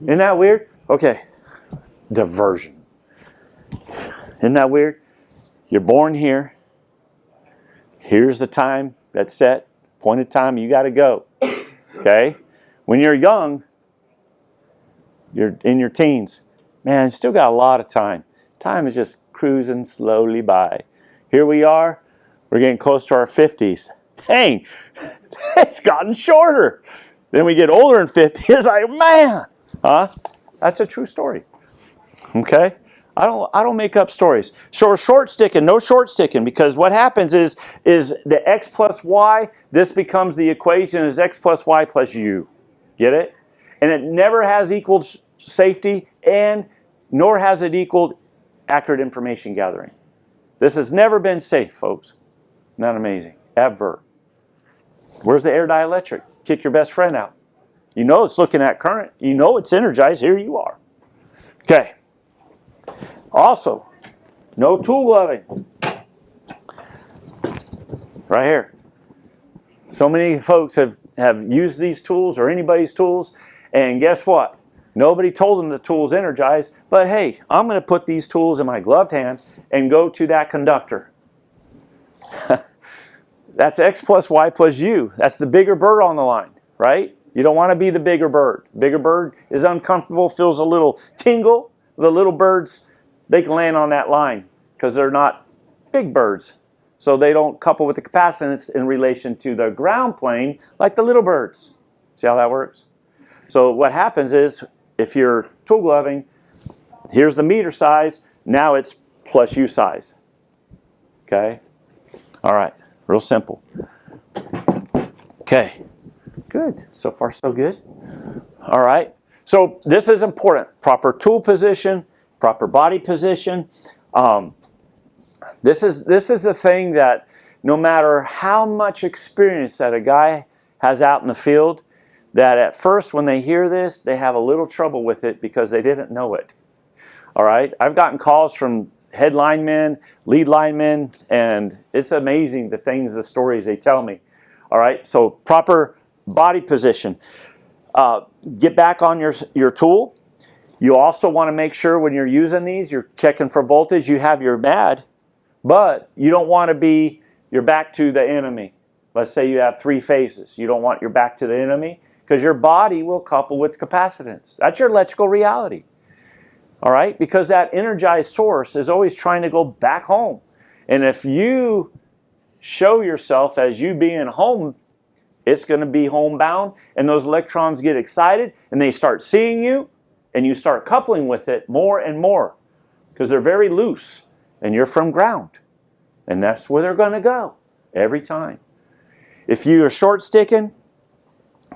Isn't that weird? Okay. Diversion. Isn't that weird? You're born here. Here's the time that's set. Appointed time, you got to go. Okay? When you're young, you're in your teens. Man, you still got a lot of time. Time is just cruising slowly by. Here we are. We're getting close to our 50s. Dang, it's gotten shorter. Then we get older in 50. It's like, man, huh? That's a true story. Okay? I don't make up stories. So short sticking, no short sticking, because what happens is the x plus y, this becomes the equation is x plus y plus u. Get it? And it never has equaled safety, and nor has it equaled accurate information gathering. This has never been safe, folks. Not amazing. Ever. Where's the air dielectric? Kick your best friend out. You know it's looking at current. You know it's energized. Here you are. Okay. Also, no tool gloving. Right here. So many folks have used these tools or anybody's tools, and guess what? Nobody told them the tool's energized, but hey, I'm going to put these tools in my gloved hand and go to that conductor. That's x plus y plus u. That's the bigger bird on the line, right? You don't want to be the bigger bird. Bigger bird is uncomfortable, feels a little tingle. The little birds, they can land on that line because they're not big birds. So they don't couple with the capacitance in relation to the ground plane like the little birds. See how that works? So what happens is if you're tool gloving, here's the meter size. Now it's plus U size. Okay? All right. Real simple. Okay. Good. So far, so good. All right. So this is important. Proper tool position, proper body position. This is the thing that no matter how much experience that a guy has out in the field, that at first when they hear this, they have a little trouble with it because they didn't know it. All right. I've gotten calls from head linemen, lead linemen, and it's amazing the stories they tell me. All right. So proper body position. Get back on your tool. You also want to make sure when you're using these, you're checking for voltage. You have your MAD, but you don't want to be your back to the enemy. Let's say you have 3 phases. You don't want your back to the enemy because your body will couple with capacitance. That's your electrical reality. All right? Because that energized source is always trying to go back home. And if you show yourself as you being home, it's going to be homebound, and those electrons get excited, and they start seeing you, and you start coupling with it more and more because they're very loose, and you're from ground. And that's where they're going to go every time. If you are short sticking,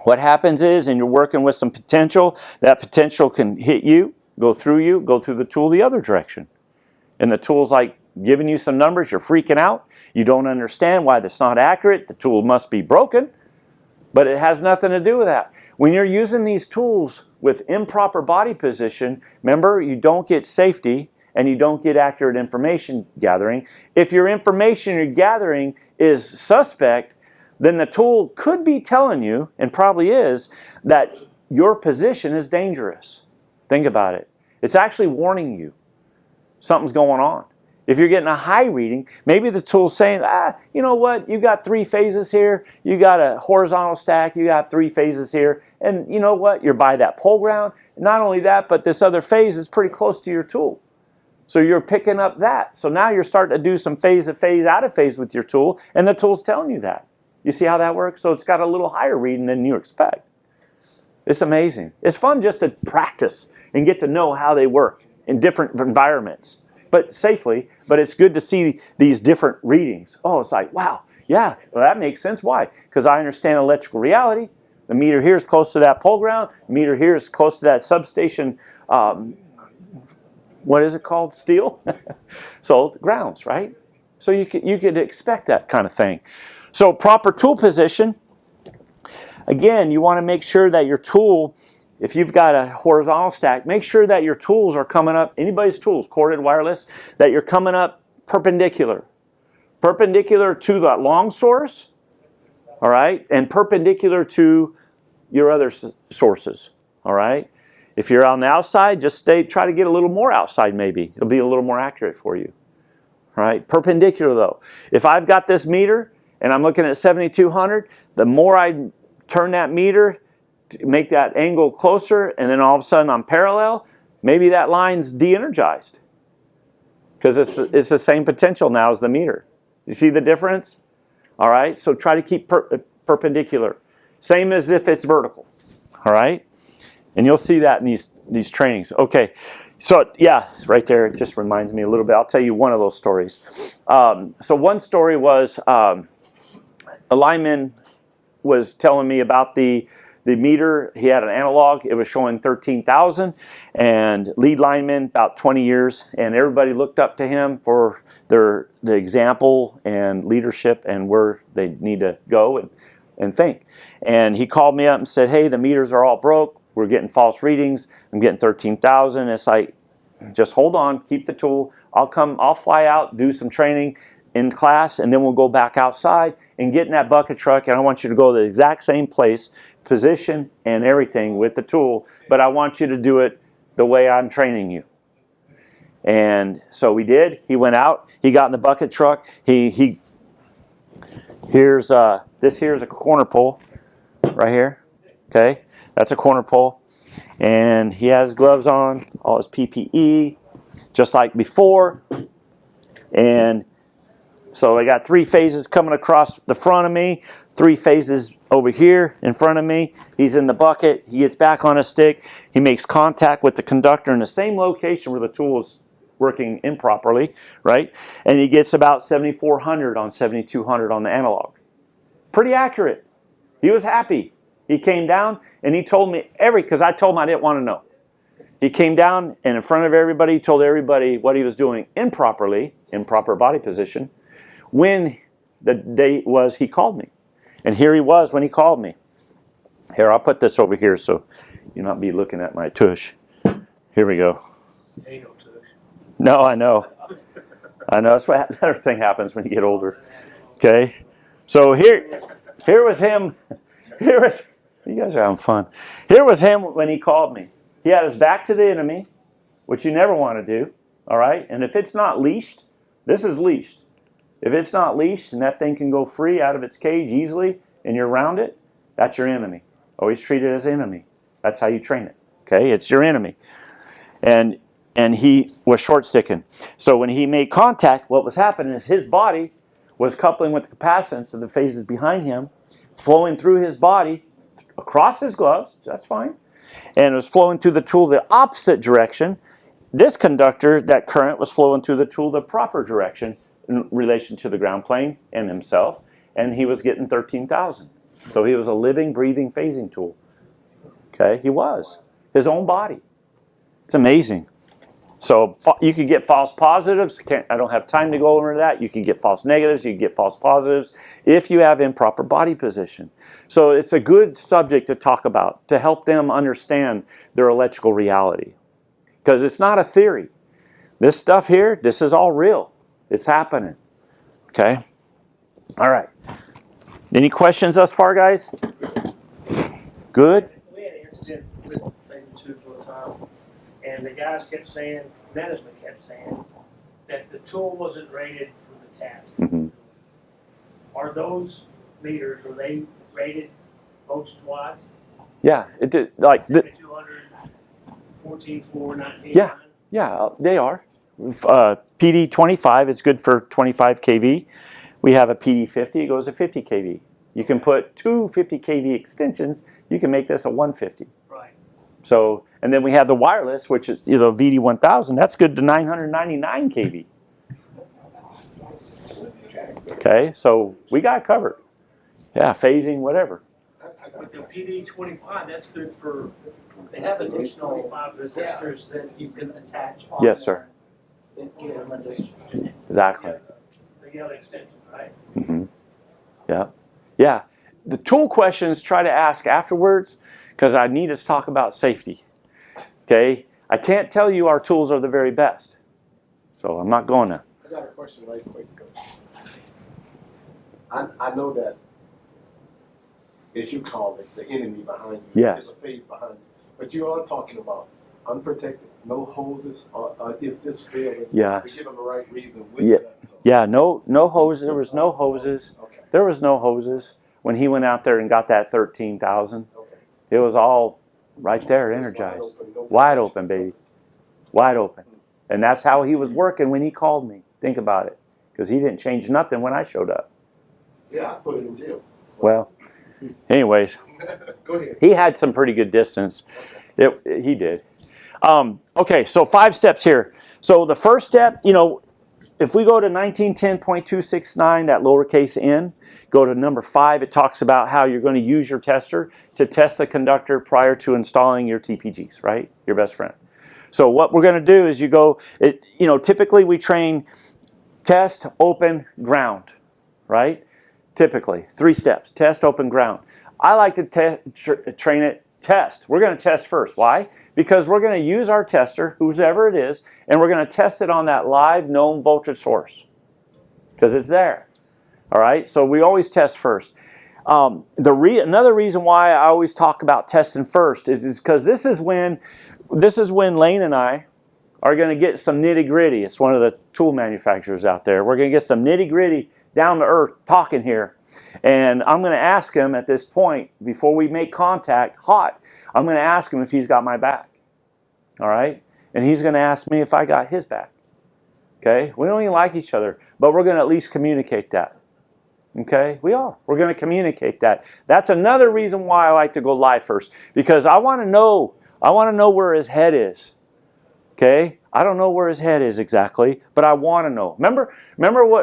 what happens is, and you're working with some potential, that potential can hit you, go through the tool the other direction. And the tool's like giving you some numbers, you're freaking out, you don't understand why that's not accurate, the tool must be broken, but it has nothing to do with that. When you're using these tools with improper body position, remember, you don't get safety and you don't get accurate information gathering. If your information you're gathering is suspect, then the tool could be telling you, and probably is, that your position is dangerous. Think about it. It's actually warning you something's going on. If you're getting a high reading, maybe the tool's saying, you know what, you got 3 phases here, you got a horizontal stack, you got 3 phases here, and you know what, you're by that pole ground. Not only that, but this other phase is pretty close to your tool. So you're picking up that. So now you're starting to do some phase to phase, out of phase with your tool, and the tool's telling you that. You see how that works? So it's got a little higher reading than you expect. It's amazing. It's fun just to practice and get to know how they work in different environments. but safely. But it's good to see these different readings. Oh, it's like, wow, yeah, well, that makes sense. Why? Because I understand electrical reality. The meter here is close to that pole ground. The meter here is close to that substation. What is it called? Steel? So grounds, right? So you could expect that kind of thing. So proper tool position. Again, you want to make sure that your tool, if you've got a horizontal stack, make sure that your tools are coming up, anybody's tools, corded, wireless, that you're coming up perpendicular. Perpendicular to that long source, all right, and perpendicular to your other sources, all right? If you're on the outside, just try to get a little more outside maybe. It'll be a little more accurate for you, all right? Perpendicular though. If I've got this meter and I'm looking at 7200, the more I turn that meter to make that angle closer, and then all of a sudden I'm parallel, maybe that line's de-energized because it's the same potential now as the meter. You see the difference? All right, so try to keep perpendicular. Same as if it's vertical, all right? And you'll see that in these trainings. Okay, so yeah, right there, it just reminds me a little bit. I'll tell you one of those stories. So one story was a lineman was telling me about the meter. He had an analog. It was showing 13,000, and lead lineman about 20 years, and everybody looked up to him for the example and leadership and where they need to go and think. And he called me up and said, hey, the meters are all broke. We're getting false readings. I'm getting 13,000. It's like, just hold on, keep the tool. I'll fly out, do some training in class, and then we'll go back outside and get in that bucket truck, and I want you to go to the exact same place, position and everything with the tool, but I want you to do it the way I'm training you. And so we did. He went out, he got in the bucket truck. Here's this here's a corner pole right here. Okay, that's a corner pole. And he has gloves on, all his PPE, just like before. And so I got 3 phases coming across the front of me, 3 phases over here in front of me. He's in the bucket. He gets back on his stick. He makes contact with the conductor in the same location where the tool is working improperly, right? And he gets about 7,400 on 7,200 on the analog. Pretty accurate. He was happy. He came down and he told me because I told him I didn't want to know. He came down and in front of everybody, he told everybody what he was doing improperly, improper body position, when the day was he called me. And here he was when he called me. Here, I'll put this over here so you'll not be looking at my tush. Here we go. Ain't no tush. No, I know. I know. That's what that thing happens when you get older. Okay? So here was him. You guys are having fun. Here was him when he called me. He had his back to the enemy, which you never want to do. All right? And if it's not leashed, this is leashed. If it's not leashed and that thing can go free out of its cage easily and you're around it, that's your enemy. Always treat it as enemy. That's how you train it. Okay? It's your enemy. And he was short sticking. So when he made contact, what was happening is his body was coupling with the capacitance of the phases behind him, flowing through his body, across his gloves, that's fine, and it was flowing through the tool the opposite direction. This conductor, that current was flowing through the tool the proper direction in relation to the ground plane and himself, and he was getting 13,000. So he was a living, breathing phasing tool. Okay, he was. His own body. It's amazing. So you could get false positives. I don't have time to go over that. You can get false negatives. You can get false positives if you have improper body position. So it's a good subject to talk about to help them understand their electrical reality. Because it's not a theory. This stuff here, this is all real. It's happening. Okay? All right. Any questions thus far, guys? Good? We had an incident with maybe 2 for a time. And the guys kept saying, management kept saying, that the tool wasn't rated for the task. Mm-hmm. Are those meters, are they rated voltage wise? Yeah, it did. Like 200, 14.4, 19. Yeah, they are. PD 25 is good for 25 kV. We have a PD 50, it goes to 50 kV. You can put 2 50 kV extensions, you can make this a 150. Right. So And then we have the wireless, which is VD1000. That's good to 999 kV. Okay, so we got it covered. Yeah, phasing, whatever. With the PD25, that's good for, they have additional 5 resistors that you can attach on. Yes, sir. And give them a distance. Exactly. They got an extension, right? Mm-hmm. Yeah. Yeah. The tool questions try to ask afterwards because I need us to talk about safety. Okay? I can't tell you our tools are the very best. So I'm not going to. I got a question right quick. I know that, as you call it, the enemy behind you. Yes. There's a phase behind you. But you are talking about unprotected, no hoses, or is this failing? Yes. To give them the right reason with Yeah. that. So. Yeah, no hoses. There was no hoses. Okay. There was no hoses when he went out there and got that 13,000. Okay. It was all right there, It's energized. wide open, no Wide open, baby. Wide open. And that's how he was working when he called me. Think about it. Because he didn't change nothing when I showed up. Yeah, I put it in jail. Well, anyways, Go ahead. he had some pretty good distance. He did. Okay, so 5 steps here. So the first step, if we go to 1910.269, that lowercase n, go to number 5, it talks about how you're going to use your tester to test the conductor prior to installing your TPGs, right? Your best friend. So what we're going to do is typically we train test, open, ground, right? Typically, 3 steps, test, open, ground. I like to train it test. We're going to test first. Why? Because we're going to use our tester, whoever it is, and we're going to test it on that live known voltage source because it's there. All right, so we always test first. Another reason why I always talk about testing first is because this is when Lane and I are going to get some nitty gritty. It's one of the tool manufacturers out there. We're going to get some nitty gritty down to earth talking here. And I'm going to ask him at this point, before we make contact, I'm going to ask him if he's got my back. All right? And he's going to ask me if I got his back. Okay? We don't even like each other, but we're going to at least communicate that. Okay? We are. We're going to communicate that. That's another reason why I like to go live first, because I want to know where his head is. Okay? I don't know where his head is exactly, but I want to know. Remember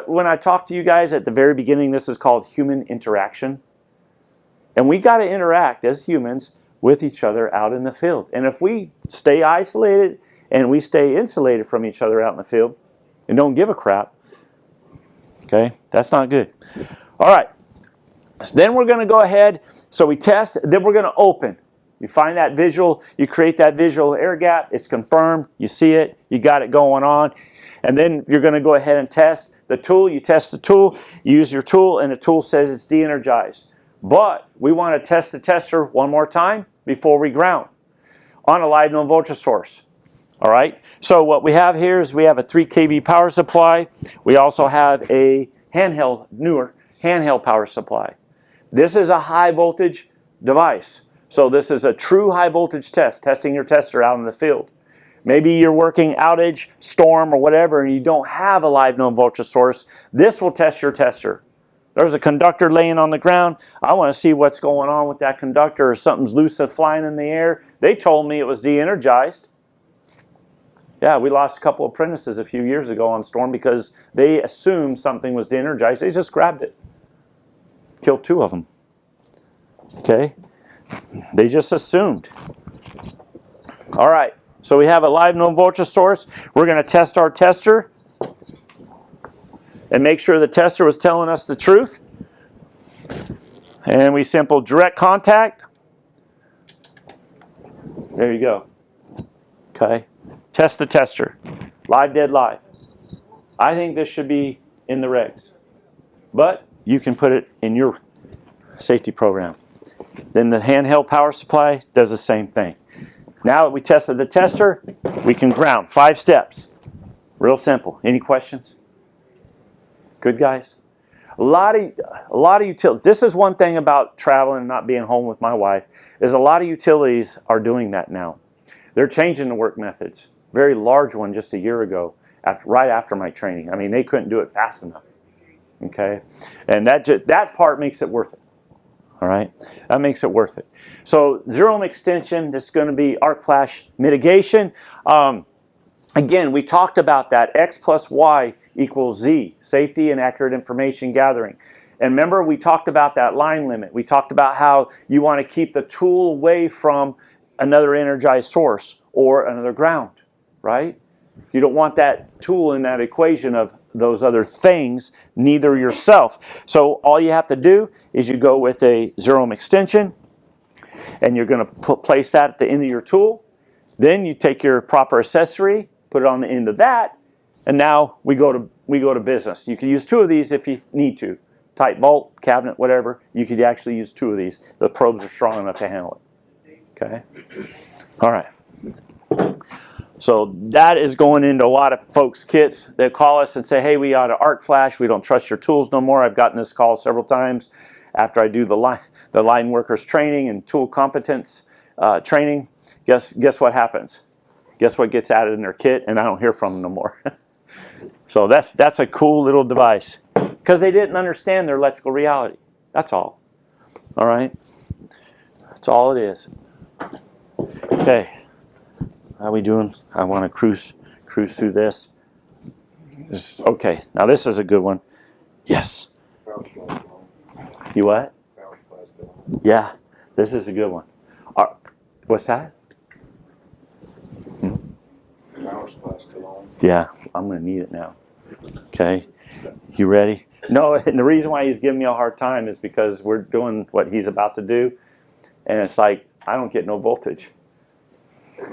when I talked to you guys at the very beginning, this is called human interaction? And we got to interact as humans with each other out in the field. And if we stay isolated and we stay insulated from each other out in the field and don't give a crap, okay, that's not good. All right. So then we're going to go ahead. So we test, then we're going to open. You find that visual, you create that visual air gap, it's confirmed, you see it, you got it going on. And then you're going to go ahead and test the tool. You test the tool, you use your tool, and the tool says it's de-energized. But we want to test the tester one more time before we ground on a live known voltage source. All right, so what we have here is we have a 3 kV power supply. We also have a newer handheld power supply. This is a high voltage device. So this is a true high voltage test, testing your tester out in the field. Maybe you're working outage, storm, or whatever, and you don't have a live known voltage source. This will test your tester. There's a conductor laying on the ground. I want to see what's going on with that conductor, or something's loose flying in the air. They told me it was de-energized. Yeah, we lost a couple of apprentices a few years ago on storm because they assumed something was de-energized. They just grabbed it. Killed 2 of them. Okay? They just assumed. All right, so we have a live known voltage source. We're going to test our tester and make sure the tester was telling us the truth. And we simple direct contact. There you go. Okay, test the tester. Live, dead, live. I think this should be in the regs, but you can put it in your safety program. Then the handheld power supply does the same thing. Now that we tested the tester, we can ground. 5 steps. Real simple. Any questions? Good, guys? A lot of utilities. This is one thing about traveling and not being home with my wife, is a lot of utilities are doing that now. They're changing the work methods. Very large one just a year ago, right after my training. I mean, they couldn't do it fast enough. Okay? And that part makes it worth it. All right, that makes it worth it. So zero ohm extension, this is going to be arc flash mitigation. Again, we talked about that X plus Y equals Z, safety and accurate information gathering. And remember, we talked about that line limit. We talked about how you want to keep the tool away from another energized source or another ground, right? You don't want that tool in that equation of those other things, neither yourself. So all you have to do is you go with a zero ohm extension, and you're going to place that at the end of your tool. Then you take your proper accessory, put it on the end of that, and now we go to business. You can use two of these if you need to. Tight bolt, cabinet, whatever. You could actually use two of these. The probes are strong enough to handle it. Okay? All right. So that is going into a lot of folks' kits. They call us and say, hey, we ought to arc flash. We don't trust your tools no more. I've gotten this call several times after I do the line workers training and tool competence training. Guess what happens? Guess what gets added in their kit? And I don't hear from them no more. So that's a cool little device. Because they didn't understand their electrical reality. That's all. All right? That's all it is. Okay. How are we doing? I want to cruise through this. Okay. Now this is a good one. Yes. You what? Yeah. This is a good one. What's that? Yeah. I'm going to need it now. Okay. You ready? No, and the reason why he's giving me a hard time is because we're doing what he's about to do, and it's like, I don't get no voltage.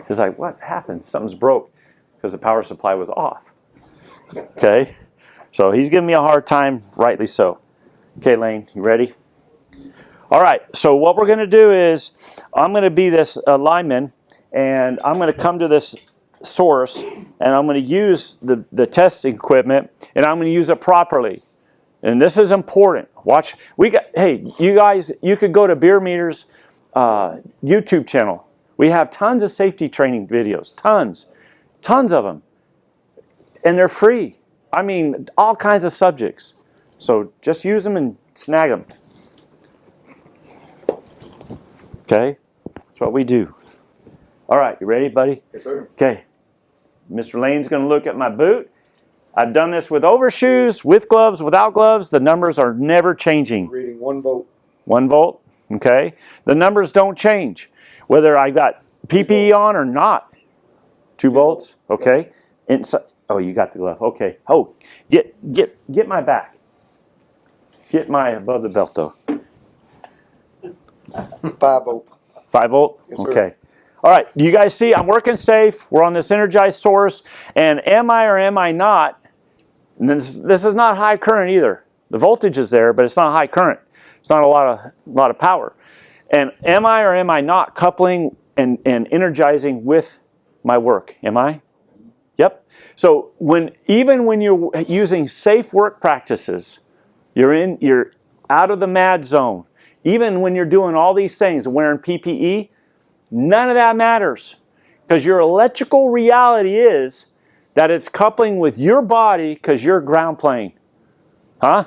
It's like, what happened? Something's broke because the power supply was off. Okay? So he's giving me a hard time, rightly so. Okay, Lane, you ready? All right, so what we're going to do is I'm going to be this lineman, and I'm going to come to this source, and I'm going to use the testing equipment, and I'm going to use it properly. And this is important. Watch. Hey, you guys, you could go to Bierer YouTube channel. We have tons of safety training videos. Tons of them. And they're free. I mean, all kinds of subjects. So just use them and snag them. Okay? That's what we do. All right, you ready, buddy? Yes, sir. Okay. Mr. Lane's going to look at my boot. I've done this with overshoes, with gloves, without gloves. The numbers are never changing. Reading 1 volt. 1 volt, okay? The numbers don't change, whether I got PPE on or not. 2 volts, okay? Inside. Oh, you got the glove, okay. Oh, get my back. Get my above the belt, though. 5 volt. 5 volt, Yes, sir. okay. All right, do you guys see? I'm working safe. We're on this energized source, and am I or am I not? And this is not high current either. The voltage is there, but it's not high current. It's not a lot of power. And am I or am I not coupling and energizing with my work? Am I? Yep. So even when you're using safe work practices, you're out of the mad zone. Even when you're doing all these things, wearing PPE, none of that matters. Because your electrical reality is that it's coupling with your body because you're ground plane. Huh?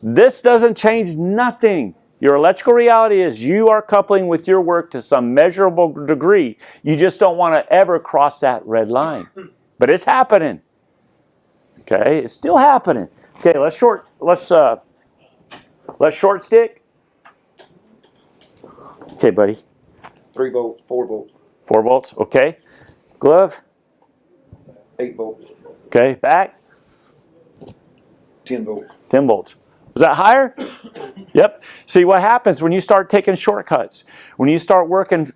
This doesn't change nothing. Your electrical reality is you are coupling with your work to some measurable degree. You just don't want to ever cross that red line. But it's happening. Okay, it's still happening. Okay, let's short stick. Okay, buddy. 3 volts, 4 volts, 4 volts, okay. Glove, 8 volts, okay. Back, 10 volts. 10 volts. Was that higher? Yep. See what happens when you start taking shortcuts, when you start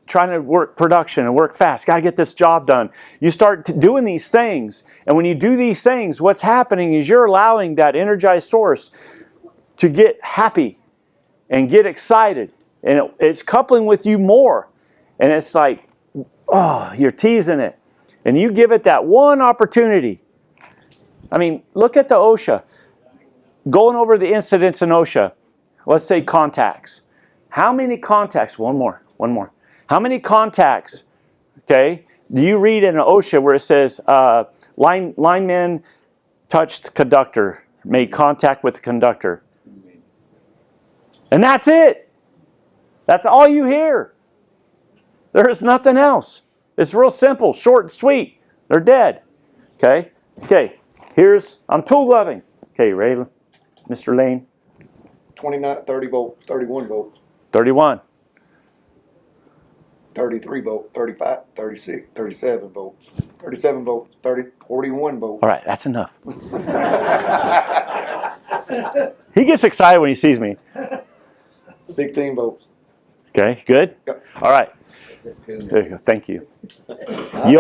trying to work production and work fast, got to get this job done. You start doing these things, and when you do these things, what's happening is you're allowing that energized source to get happy and get excited, and it's coupling with you more. And it's like, oh, you're teasing it. And you give it that one opportunity. I mean, look at the OSHA. Going over the incidents in OSHA, let's say contacts. How many contacts, one more. How many contacts, okay, do you read in an OSHA where it says lineman touched conductor, made contact with the conductor? And that's it. That's all you hear. There is nothing else. It's real simple, short and sweet. They're dead. Okay? Okay. I'm tool gloving. Okay, Ray, Mr. Lane. 29, 30 volts, 31 volts, 31. 33 volts, 35, 36, 37 volts, 37 volts, 41 volts. All right, that's enough. He gets excited when he sees me. 16 volts. Okay, good? Yep. All right. There you go. Thank you. Do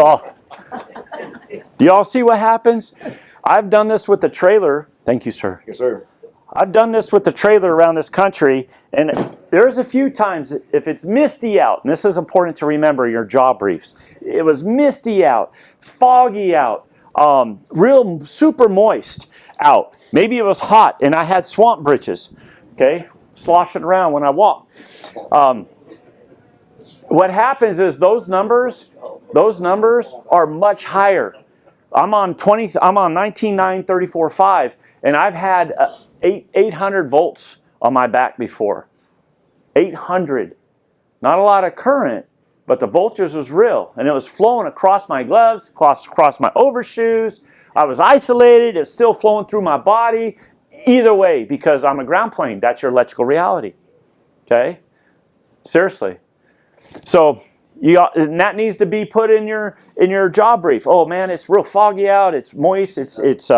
y'all see what happens? I've done this with the trailer. Thank you, sir. Yes, sir. I've done this with the trailer around this country, and there's a few times if it's misty out, and this is important to remember in your job briefs. It was misty out, foggy out, real super moist out. Maybe it was hot, and I had swamp britches, okay, sloshing around when I walked. What happens is those numbers are much higher. I'm on 19.934.5, and I've had 800 volts on my back before. 800. Not a lot of current, but the voltage was real, and it was flowing across my gloves, across my overshoes. I was isolated. It's still flowing through my body. Either way, because I'm a ground plane. That's your electrical reality. Okay? Seriously. So and that needs to be put in your job brief. Oh man, it's real foggy out. It's moist. It's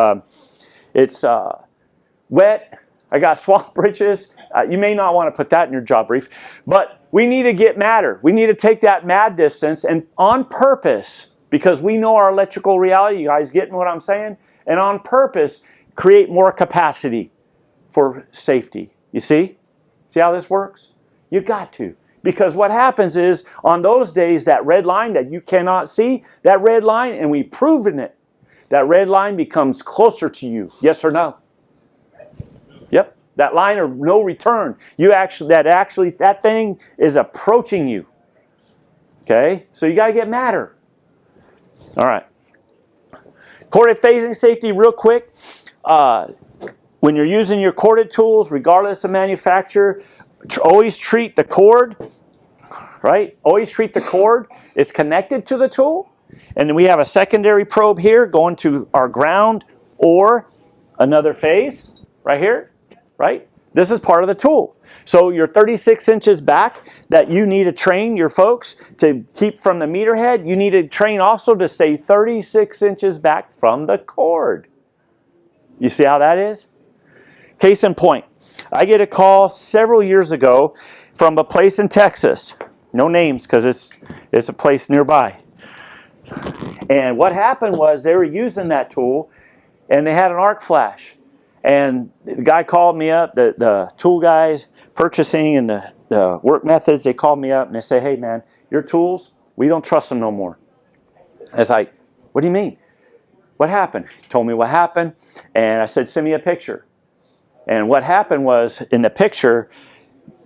wet. I got swamp britches. You may not want to put that in your job brief, but we need to get madder. We need to take that mad distance, and on purpose, because we know our electrical reality. You guys getting what I'm saying? And on purpose, create more capacity for safety. You see? See how this works? You got to. Because what happens is, on those days, that red line that you cannot see, that red line, and we've proven it, that red line becomes closer to you. Yes or no? Yep. That line of no return. That thing is approaching you. Okay? So you got to get madder. All right. Corded phasing safety, real quick. When you're using your corded tools, regardless of manufacturer, always treat the cord, right? Always treat the cord. It's connected to the tool. And then we have a secondary probe here going to our ground or another phase right here, right? This is part of the tool. So you're 36 inches back that you need to train your folks to keep from the meter head. You need to train also to stay 36 inches back from the cord. You see how that is? Case in point, I get a call several years ago from a place in Texas. No names because it's a place nearby. And what happened was they were using that tool and they had an arc flash. And the guy called me up, the tool guys, purchasing and the work methods, they called me up and they say, hey man, your tools, we don't trust them no more. I was like, what do you mean? What happened? He told me what happened, and I said, send me a picture. And what happened was, in the picture,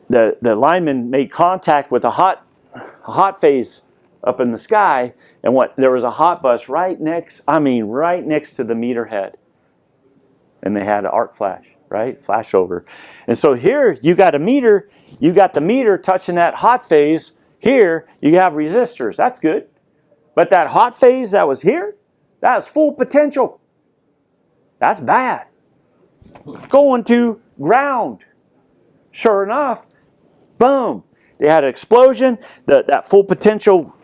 the lineman made contact with a hot phase up in the sky, and there was a hot bus right next to the meter head. And they had an arc flash, right? Flash over. And so here you got the meter touching that hot phase. Here you have resistors. That's good. But that hot phase that was here, that's full potential. That's bad. Going to ground. Sure enough, boom. They had an explosion. That full potential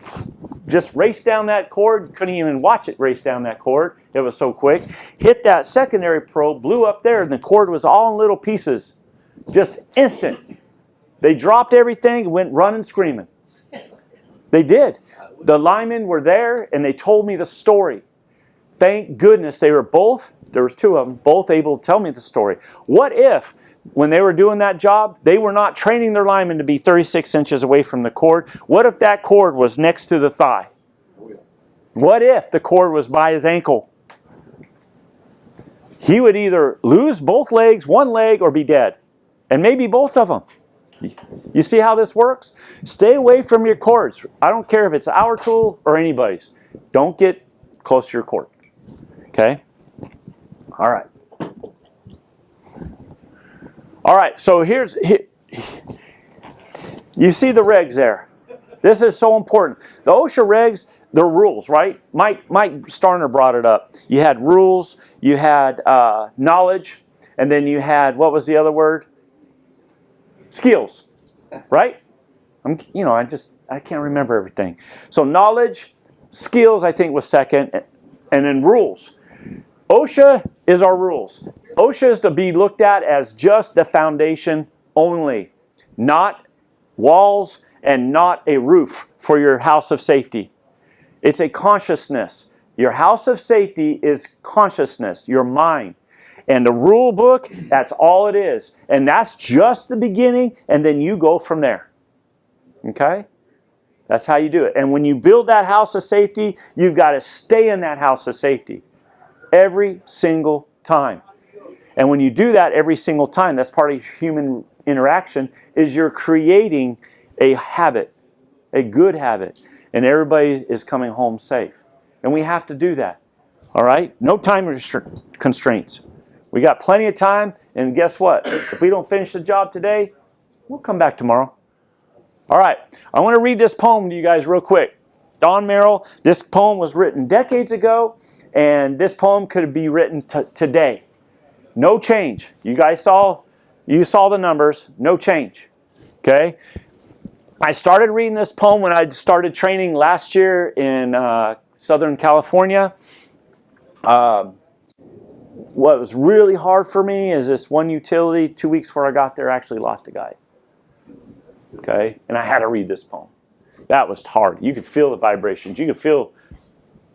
just raced down that cord. You couldn't even watch it race down that cord. It was so quick. Hit that secondary probe, blew up there, and the cord was all in little pieces. Just instant. They dropped everything and went running screaming. They did. The linemen were there, and they told me the story. Thank goodness they were both, there was two of them, both able to tell me the story. What if, when they were doing that job, they were not training their linemen to be 36 inches away from the cord? What if that cord was next to the thigh? What if the cord was by his ankle? He would either lose both legs, one leg, or be dead. And maybe both of them. You see how this works? Stay away from your cords. I don't care if it's our tool or anybody's. Don't get close to your cord. Okay? All right. All right, so here's You see the regs there. This is so important. The OSHA regs, they're rules, right? Mike Starner brought it up. You had rules, you had knowledge, and then you had, what was the other word? Skills, right? I can't remember everything. So knowledge, skills, I think was second, and then rules. OSHA is our rules. OSHA is to be looked at as just the foundation only, not walls and not a roof for your house of safety. It's a consciousness. Your house of safety is consciousness, your mind. And the rule book, that's all it is. And that's just the beginning, and then you go from there. Okay? That's how you do it. And when you build that house of safety, you've got to stay in that house of safety every single time. And when you do that every single time, that's part of human interaction, is you're creating a habit, a good habit. And everybody is coming home safe. And we have to do that. All right? No time constraints. We got plenty of time, and guess what? If we don't finish the job today, we'll come back tomorrow. All right, I want to read this poem to you guys real quick. Don Merrill, this poem was written decades ago, and this poem could be written today. No change. You guys saw the numbers, no change. Okay? I started reading this poem when I started training last year in Southern California. What was really hard for me is this one utility, 2 weeks before I got there, actually lost a guy. Okay? And I had to read this poem. That was hard. You could feel the vibrations. You could feel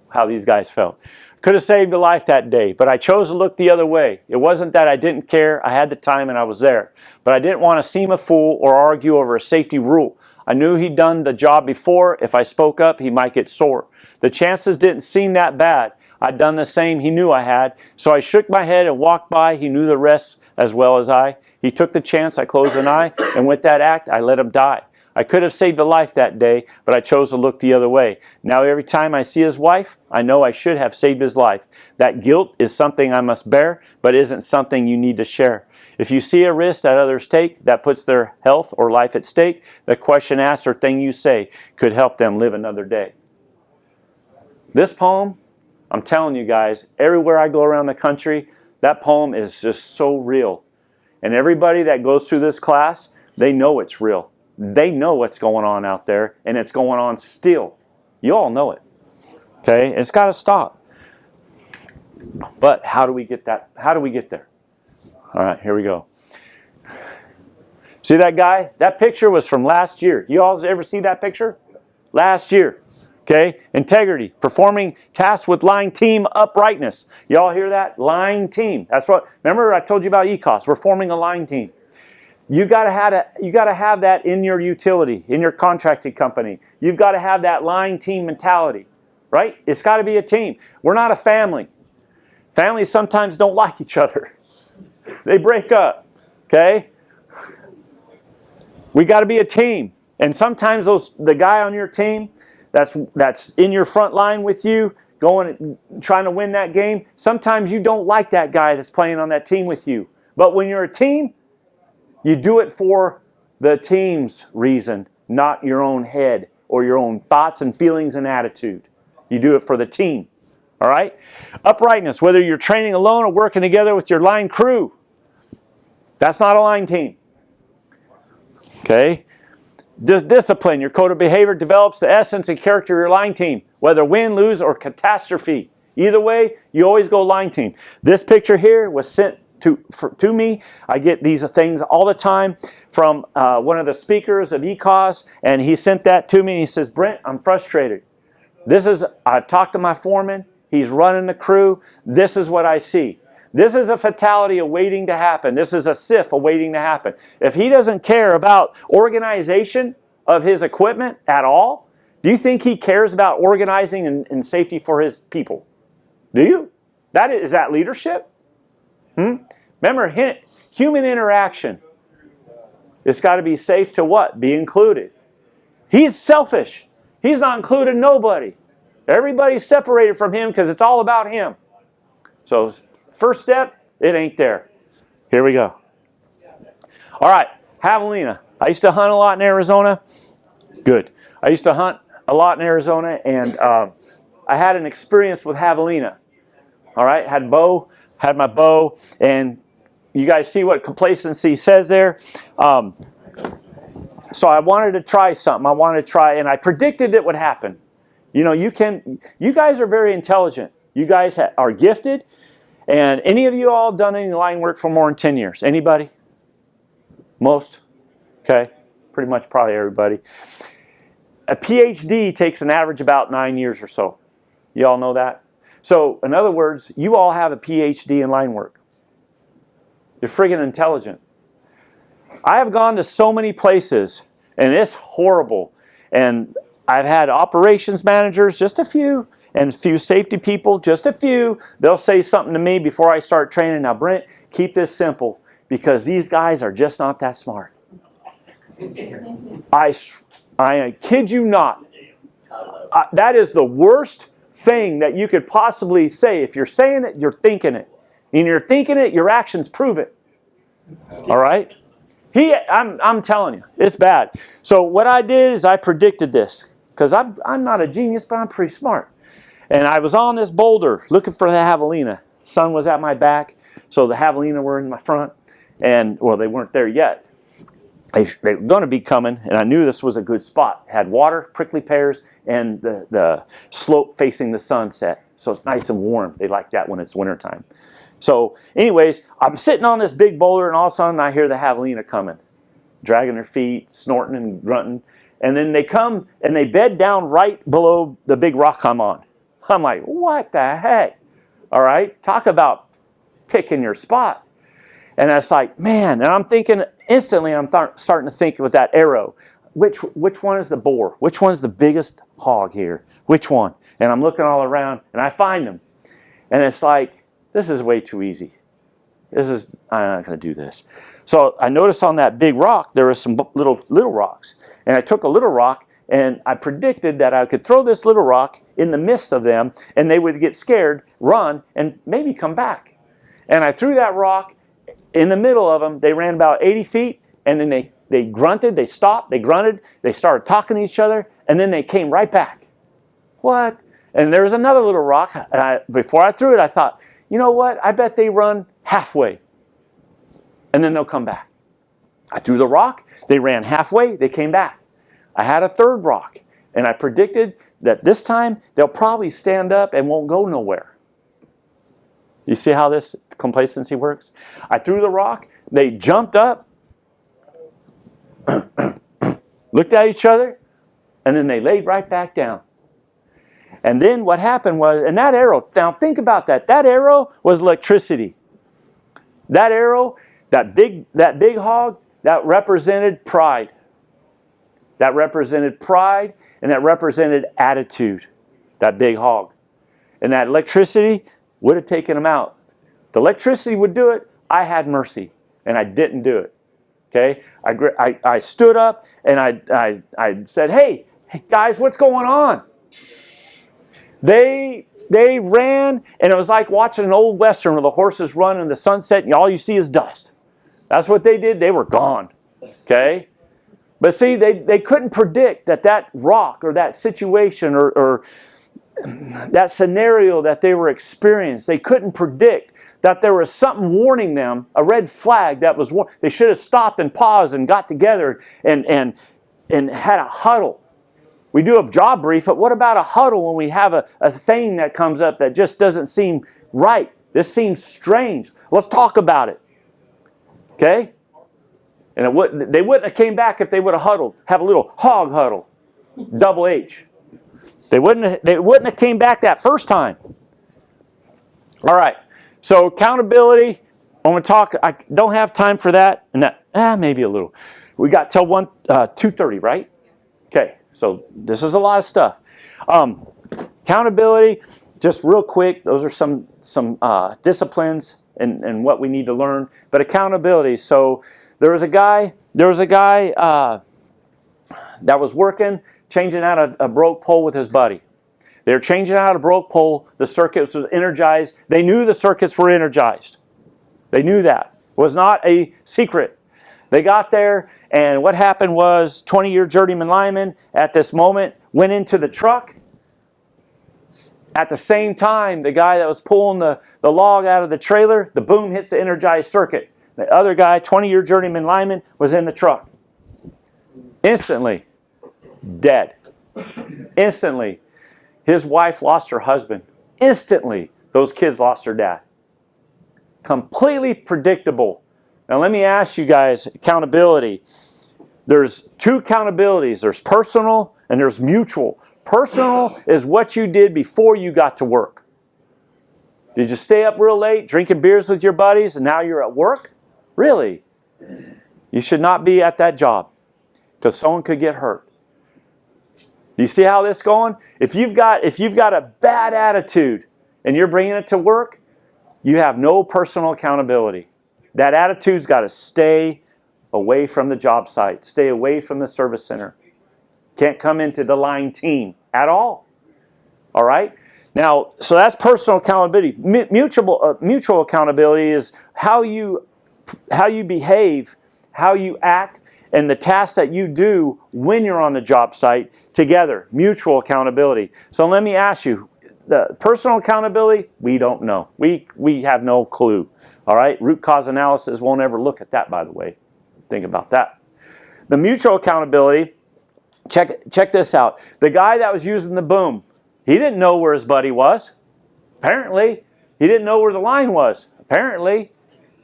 how these guys felt. Could have saved a life that day, but I chose to look the other way. It wasn't that I didn't care. I had the time and I was there. But I didn't want to seem a fool or argue over a safety rule. I knew he'd done the job before. If I spoke up, he might get sore. The chances didn't seem that bad. I'd done the same he knew I had. So I shook my head and walked by. He knew the rest as well as I. He took the chance. I closed an eye. And with that act, I let him die. I could have saved a life that day, but I chose to look the other way. Now every time I see his wife, I know I should have saved his life. That guilt is something I must bear, but isn't something you need to share. If you see a risk that others take that puts their health or life at stake, the question asked or thing you say could help them live another day. This poem, I'm telling you guys, everywhere I go around the country, that poem is just so real. And everybody that goes through this class, they know it's real. They know what's going on out there, and it's going on still. You all know it. Okay? It's got to stop. But how do we get that? How do we get there? All right, here we go. See that guy? That picture was from last year. You all ever see that picture? Last year. Okay? Integrity. Performing tasks with line team uprightness. You all hear that? Line team. That's what, remember I told you about ECOS. We're forming a line team. You got to have that in your utility, in your contracting company. You've got to have that line team mentality, right? It's got to be a team. We're not a family. Families sometimes don't like each other. They break up, okay? We got to be a team. And sometimes the guy on your team that's in your front line with you, trying to win that game, sometimes you don't like that guy that's playing on that team with you. But when you're a team, you do it for the team's reason, not your own head or your own thoughts and feelings and attitude. You do it for the team. All right? Uprightness, whether you're training alone or working together with your line crew. That's not a line team. Okay? Discipline, your code of behavior develops the essence and character of your line team, whether win, lose, or catastrophe. Either way, you always go line team. This picture here was sent to me. I get these things all the time from one of the speakers of ECOS, and he sent that to me, and he says, Brent, I'm frustrated. I've talked to my foreman. He's running the crew. This is what I see. This is a fatality awaiting to happen. This is a SIF awaiting to happen. If he doesn't care about organization of his equipment at all, do you think he cares about organizing and safety for his people? Do you? Is that leadership? Remember, human interaction. It's got to be safe to what? Be included. He's selfish. He's not including nobody. Everybody's separated from him because it's all about him. So, first step, it ain't there. Here we go. All right, Javelina. I used to hunt a lot in Arizona. Good. I used to hunt a lot in Arizona, and I had an experience with javelina. All right, had my bow, and you guys see what complacency says there. So I wanted to try something. I wanted to try, and I predicted it would happen. You know, you guys are very intelligent. You guys are gifted. And any of you all done any line work for more than 10 years? Anybody? Most? Okay, pretty much probably everybody. A PhD takes an average about 9 years or so. You all know that? So, in other words, you all have a PhD in line work. You're friggin' intelligent. I have gone to so many places, and it's horrible. And I've had operations managers, just a few, and a few safety people, just a few. They'll say something to me before I start training. Now, Brent, keep this simple, because these guys are just not that smart. I kid you not. That is the worst thing that you could possibly say. If you're saying it, you're thinking it. And you're thinking it, your actions prove it. All right? I'm telling you, it's bad. So what I did is I predicted this, because I'm not a genius, but I'm pretty smart. And I was on this boulder looking for the javelina. The sun was at my back, so the javelina were in my front. And, well, they weren't there yet. They were going to be coming, and I knew this was a good spot. It had water, prickly pears, and the slope facing the sunset. So it's nice and warm. They like that when it's wintertime. So anyways, I'm sitting on this big boulder, and all of a sudden I hear the javelina coming, dragging their feet, snorting and grunting. And then they come, and they bed down right below the big rock I'm on. I'm like, what the heck? All right, talk about picking your spot. And it's like, man, and I'm thinking, instantly I'm starting to think with that arrow, which one is the boar? Which one's the biggest hog here? Which one? And I'm looking all around, and I find them. And it's like, this is way too easy. I'm not going to do this. So I noticed on that big rock, there were some little rocks. And I took a little rock, and I predicted that I could throw this little rock in the midst of them, and they would get scared, run, and maybe come back. And I threw that rock in the middle of them. They ran about 80 feet, and then they grunted, they stopped, they grunted, they started talking to each other, and then they came right back. What? And there was another little rock, and before I threw it, I thought, you know what? I bet they run halfway, and then they'll come back. I threw the rock, they ran halfway, they came back. I had a third rock, and I predicted that this time they'll probably stand up and won't go nowhere. You see how this complacency works? I threw the rock, they jumped up, looked at each other, and then they laid right back down. And then what happened was, and that arrow, now think about that. That arrow was electricity. That arrow, that big hog, that represented pride. That represented pride, and that represented attitude. That big hog. And that electricity would have taken him out. The electricity would do it. I had mercy, and I didn't do it. Okay? I stood up, and I said, hey guys, what's going on? They ran, and it was like watching an old western where the horses run in the sunset, and all you see is dust. That's what they did. They were gone. Okay? But see, they couldn't predict that rock or that situation or that scenario that they were experiencing. They couldn't predict that there was something warning them, a red flag that was warning. They should have stopped and paused and got together and had a huddle. We do a job brief, but what about a huddle when we have a thing that comes up that just doesn't seem right? This seems strange. Let's talk about it. Okay? And they wouldn't have came back if they would have huddled. Have a little hog huddle. Double H. They wouldn't have came back that first time. All right. So accountability. I'm going to talk. I don't have time for that. And that maybe a little. We got till 2:30, right? Okay. So this is a lot of stuff. Accountability. Just real quick. Those are some disciplines and what we need to learn. But accountability. So there was a guy that was working, changing out a broke pole with his buddy. They were changing out a broke pole. The circuits was energized. They knew the circuits were energized. They knew that. It was not a secret. They got there, and what happened was 20-year journeyman lineman at this moment went into the truck. At the same time, the guy that was pulling the log out of the trailer, the boom hits the energized circuit. The other guy, 20-year journeyman lineman, was in the truck. Instantly, dead. Instantly, his wife lost her husband. Instantly, those kids lost their dad. Completely predictable. Now let me ask you guys, accountability. There's two accountabilities. There's personal and there's mutual. Personal is what you did before you got to work. Did you stay up real late drinking beers with your buddies and now you're at work? Really? You should not be at that job because someone could get hurt. Do you see how this is going? If you've got a bad attitude and you're bringing it to work, you have no personal accountability. That attitude's got to stay away from the job site, stay away from the service center. Can't come into the line team at all. All right? Now, so that's personal accountability. Mutual accountability is how you behave, how you act, and the tasks that you do when you're on the job site together. Mutual accountability. So let me ask you, the personal accountability, we don't know. We have no clue. All right? Root cause analysis won't ever look at that, by the way. Think about that. The mutual accountability, check this out. The guy that was using the boom, he didn't know where his buddy was. Apparently, he didn't know where the line was. Apparently,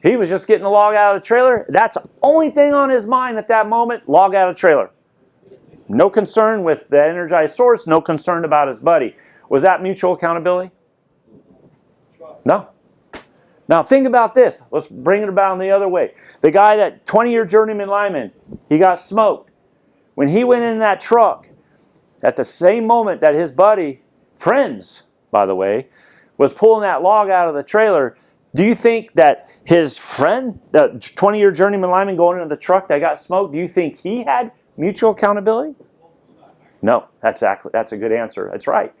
he was just getting the log out of the trailer. That's the only thing on his mind at that moment, log out of the trailer. No concern with the energized source, no concern about his buddy. Was that mutual accountability? No. Now think about this. Let's bring it about in the other way. The guy that 20-year journeyman lineman, he got smoked. When he went in that truck, at the same moment that his buddy, friends, by the way, was pulling that log out of the trailer, do you think that his friend, the 20-year journeyman lineman going into the truck that got smoked, do you think he had mutual accountability? No, that's a good answer. That's right.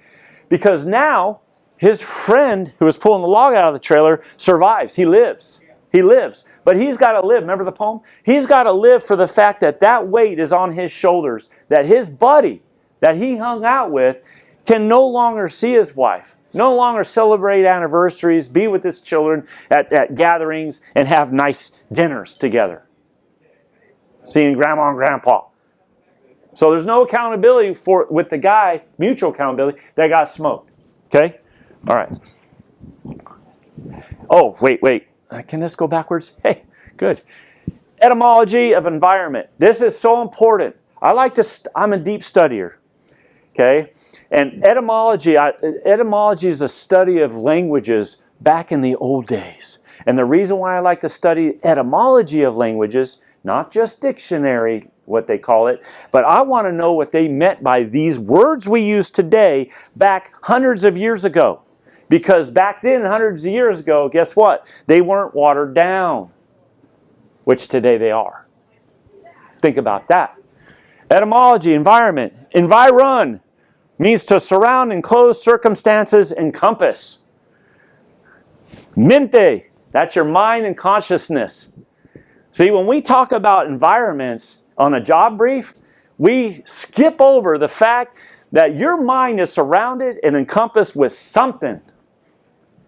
Because now, his friend who was pulling the log out of the trailer survives. He lives. He lives. But he's got to live. Remember the poem? He's got to live for the fact that that weight is on his shoulders. That his buddy that he hung out with can no longer see his wife. No longer celebrate anniversaries, be with his children at gatherings, and have nice dinners together. Seeing grandma and grandpa. So there's no accountability with the guy, mutual accountability, that got smoked. Okay? All right. Oh, wait. Can this go backwards? Hey, good. Etymology of environment. This is so important. I'm a deep studier. Okay? And etymology is a study of languages back in the old days. And the reason why I like to study etymology of languages, not just dictionary, what they call it, but I want to know what they meant by these words we use today back hundreds of years ago. Because back then, hundreds of years ago, guess what? They weren't watered down, which today they are. Think about that. Etymology, environment. Environ means to surround, enclose, circumstances, encompass. Mente, that's your mind and consciousness. See, when we talk about environments on a job brief, we skip over the fact that your mind is surrounded and encompassed with something.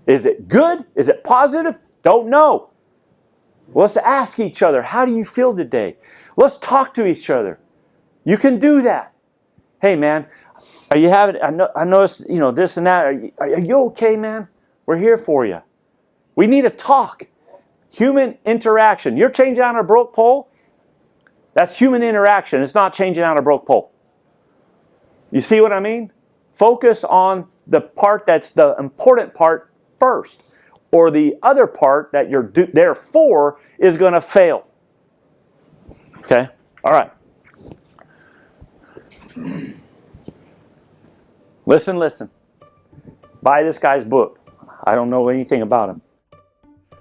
Is it good? Is it positive? Don't know. Let's ask each other, how do you feel today? Let's talk to each other. You can do that. Hey, man, are you having, I noticed, this and that. Are you okay, man? We're here for you. We need to talk. Human interaction. You're changing out a broke pole? That's human interaction. It's not changing out a broke pole. You see what I mean? Focus on the part that's the important part first. Or the other part that you're there for is going to fail. Okay? All right. Listen. Buy this guy's book. I don't know anything about him.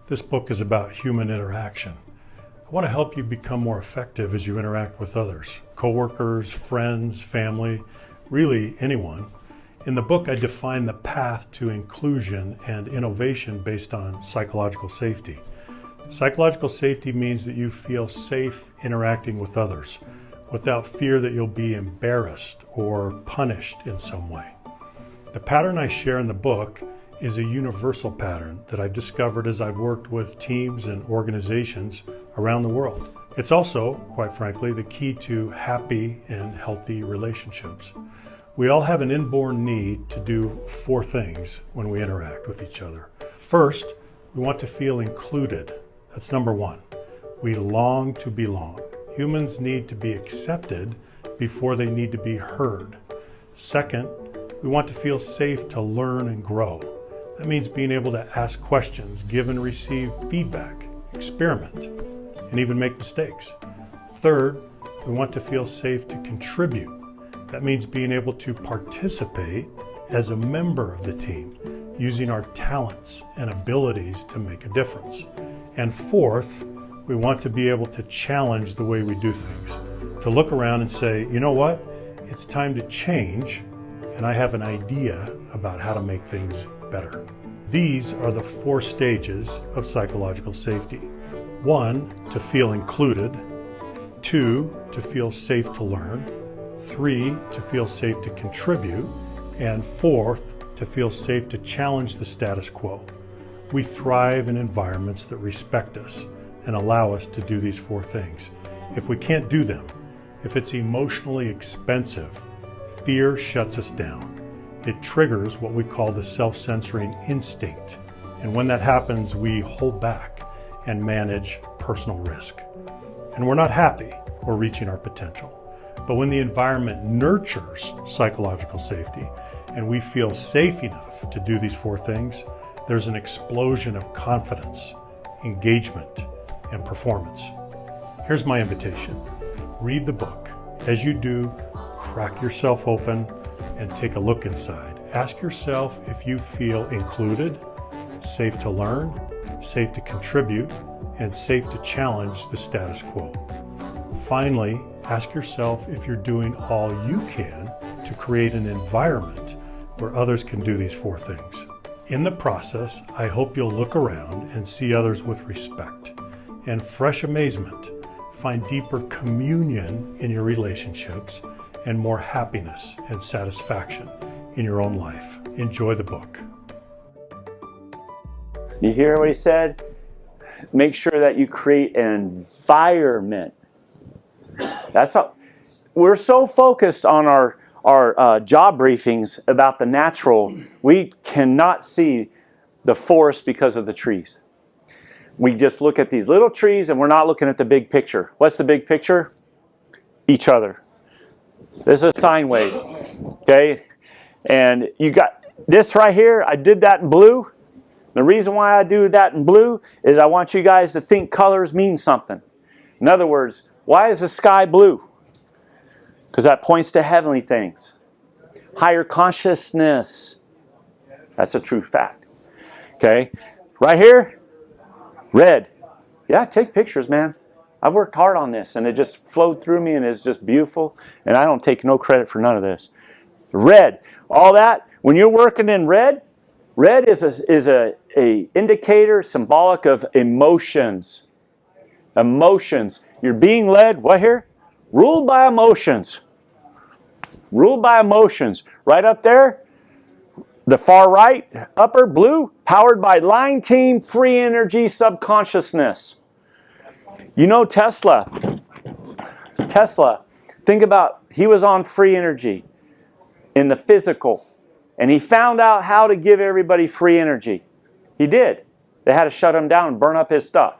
This book is about human interaction. I want to help you become more effective as you interact with others, coworkers, friends, family, really anyone. In the book, I define the path to inclusion and innovation based on psychological safety. Psychological safety means that you feel safe interacting with others without fear that you'll be embarrassed or punished in some way. The pattern I share in the book is a universal pattern that I've discovered as I've worked with teams and organizations around the world. It's also, quite frankly, the key to happy and healthy relationships. We all have an inborn need to do 4 things when we interact with each other. First, we want to feel included. That's number 1. We long to belong. Humans need to be accepted before they need to be heard. Second, we want to feel safe to learn and grow. That means being able to ask questions, give and receive feedback, experiment, and even make mistakes. Third, we want to feel safe to contribute. That means being able to participate as a member of the team, using our talents and abilities to make a difference. And fourth, we want to be able to challenge the way we do things, to look around and say, you know what, it's time to change, and I have an idea about how to make things better. These are the 4 stages of psychological safety. 1, to feel included. 2, to feel safe to learn. 3, to feel safe to contribute. And 4th, to feel safe to challenge the status quo. We thrive in environments that respect us and allow us to do these 4 things. If we can't do them, if it's emotionally expensive, fear shuts us down. It triggers what we call the self-censoring instinct. And when that happens, we hold back and manage personal risk. And we're not happy or reaching our potential. But when the environment nurtures psychological safety and we feel safe enough to do these 4 things, there's an explosion of confidence, engagement, and performance. Here's my invitation. Read the book. As you do, crack yourself open and take a look inside. Ask yourself if you feel included, safe to learn, safe to contribute, and safe to challenge the status quo. Finally, ask yourself if you're doing all you can to create an environment where others can do these 4 things. In the process, I hope you'll look around and see others with respect and fresh amazement, find deeper communion in your relationships, and more happiness and satisfaction in your own life. Enjoy the book. You hear what he said? Make sure that you create an environment. That's how we're so focused on our job briefings about the natural, we cannot see the forest because of the trees. We just look at these little trees and we're not looking at the big picture. What's the big picture? Each other. This is a sine wave, okay? And you got this right here. I did that in blue. The reason why I do that in blue is I want you guys to think colors mean something. In other words, why is the sky blue? Because that points to heavenly things. Higher consciousness. That's a true fact. Okay? Right here, red. Yeah, take pictures, man. I worked hard on this and it just flowed through me and it's just beautiful. And I don't take no credit for none of this. Red. All that, when you're working in red, red is a indicator symbolic of emotions. Emotions. You're being led, what here? Ruled by emotions. Ruled by emotions. Right up there, the far right, upper blue, powered by line team, free energy, subconsciousness. You know Tesla. Think about, he was on free energy in the physical. And he found out how to give everybody free energy. He did. They had to shut him down and burn up his stuff.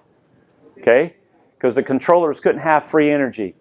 Okay? Because the controllers couldn't have free energy.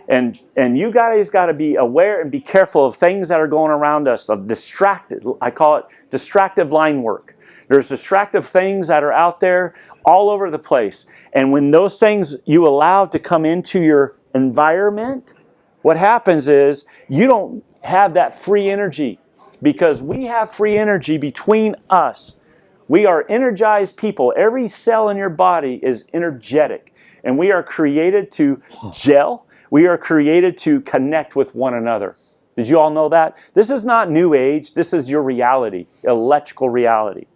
And you guys got to be aware and be careful of things that are going around us. Of distracted, I call it distractive line work. There's distractive things that are out there all over the place. And when those things you allow to come into your environment, what happens is you don't have that free energy. Because we have free energy between us. We are energized people. Every cell in your body is energetic. And we are created to gel. We are created to connect with one another. Did you all know that? This is not new age. This is your reality, electrical reality.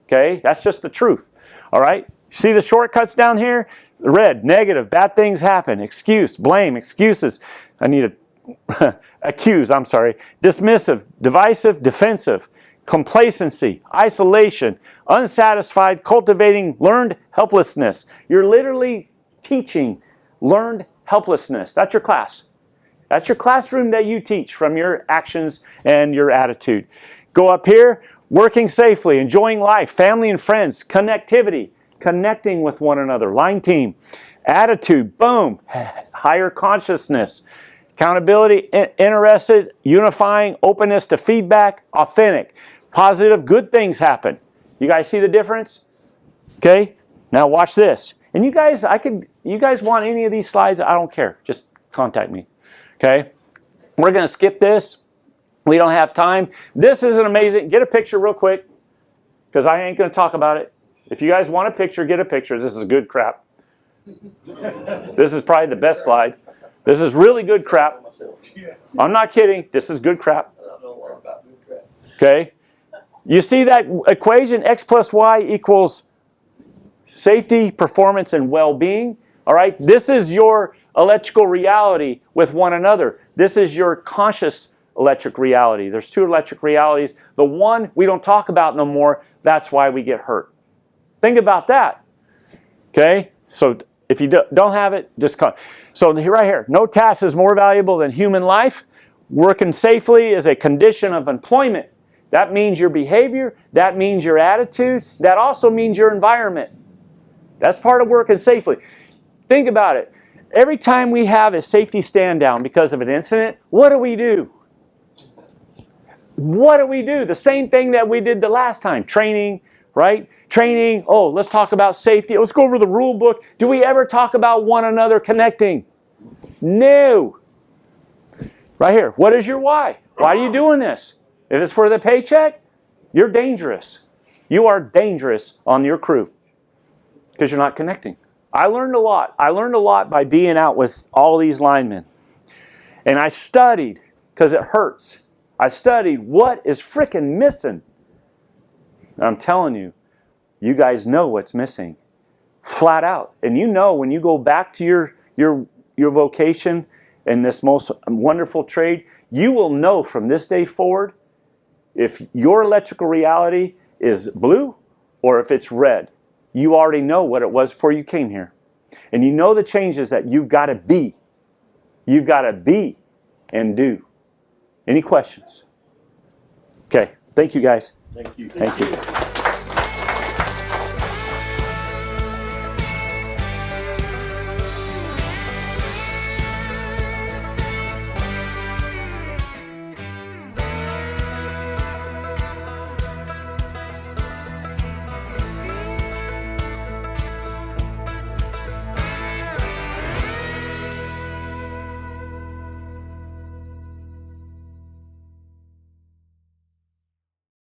Okay? That's just the truth. All right? See the shortcuts down here? Red, negative, bad things happen. Excuse, blame, excuses. I need a accuse, I'm sorry. Dismissive, divisive, defensive. Complacency, isolation, unsatisfied, cultivating learned helplessness. You're literally teaching learned helplessness. That's your class. That's your classroom that you teach from your actions and your attitude. Go up here, working safely, enjoying life, family and friends, connectivity, connecting with one another, line team, attitude, boom, higher consciousness, accountability, interested, unifying, openness to feedback, authentic, positive, good things happen. You guys see the difference? Okay, now watch this. And you guys want any of these slides? I don't care. Just contact me. Okay, we're going to skip this. We don't have time. This is an amazing. Get a picture real quick, because I ain't going to talk about it. If you guys want a picture, get a picture. This is good crap. This is probably the best slide. This is really good crap. I'm not kidding. This is good crap. Okay? You see that equation, X plus Y equals safety, performance, and well-being? All right? This is your electrical reality with one another. This is your conscious electric reality. There's two electric realities. The one we don't talk about no more, that's why we get hurt. Think about that. Okay? So if you don't have it, just come. So right here, no task is more valuable than human life. Working safely is a condition of employment. That means your behavior. That means your attitude. That also means your environment. That's part of working safely. Think about it. Every time we have a safety stand down because of an incident, what do we do? What do we do? The same thing that we did the last time. Training, right? Training. Oh, let's talk about safety. Let's go over the rule book. Do we ever talk about one another connecting? No. Right here. What is your why? Why are you doing this? If it's for the paycheck, you're dangerous. You are dangerous on your crew because you're not connecting. I learned a lot. I learned a lot by being out with all these linemen. And I studied, because it hurts. I studied what is freaking missing. And I'm telling you, you guys know what's missing. Flat out. And you know when you go back to your vocation and this most wonderful trade, you will know from this day forward if your electrical reality is blue or if it's red. You already know what it was before you came here. And you know the changes that you've got to be. You've got to be and do. Any questions? Okay. Thank you, guys. Thank you. Thank you.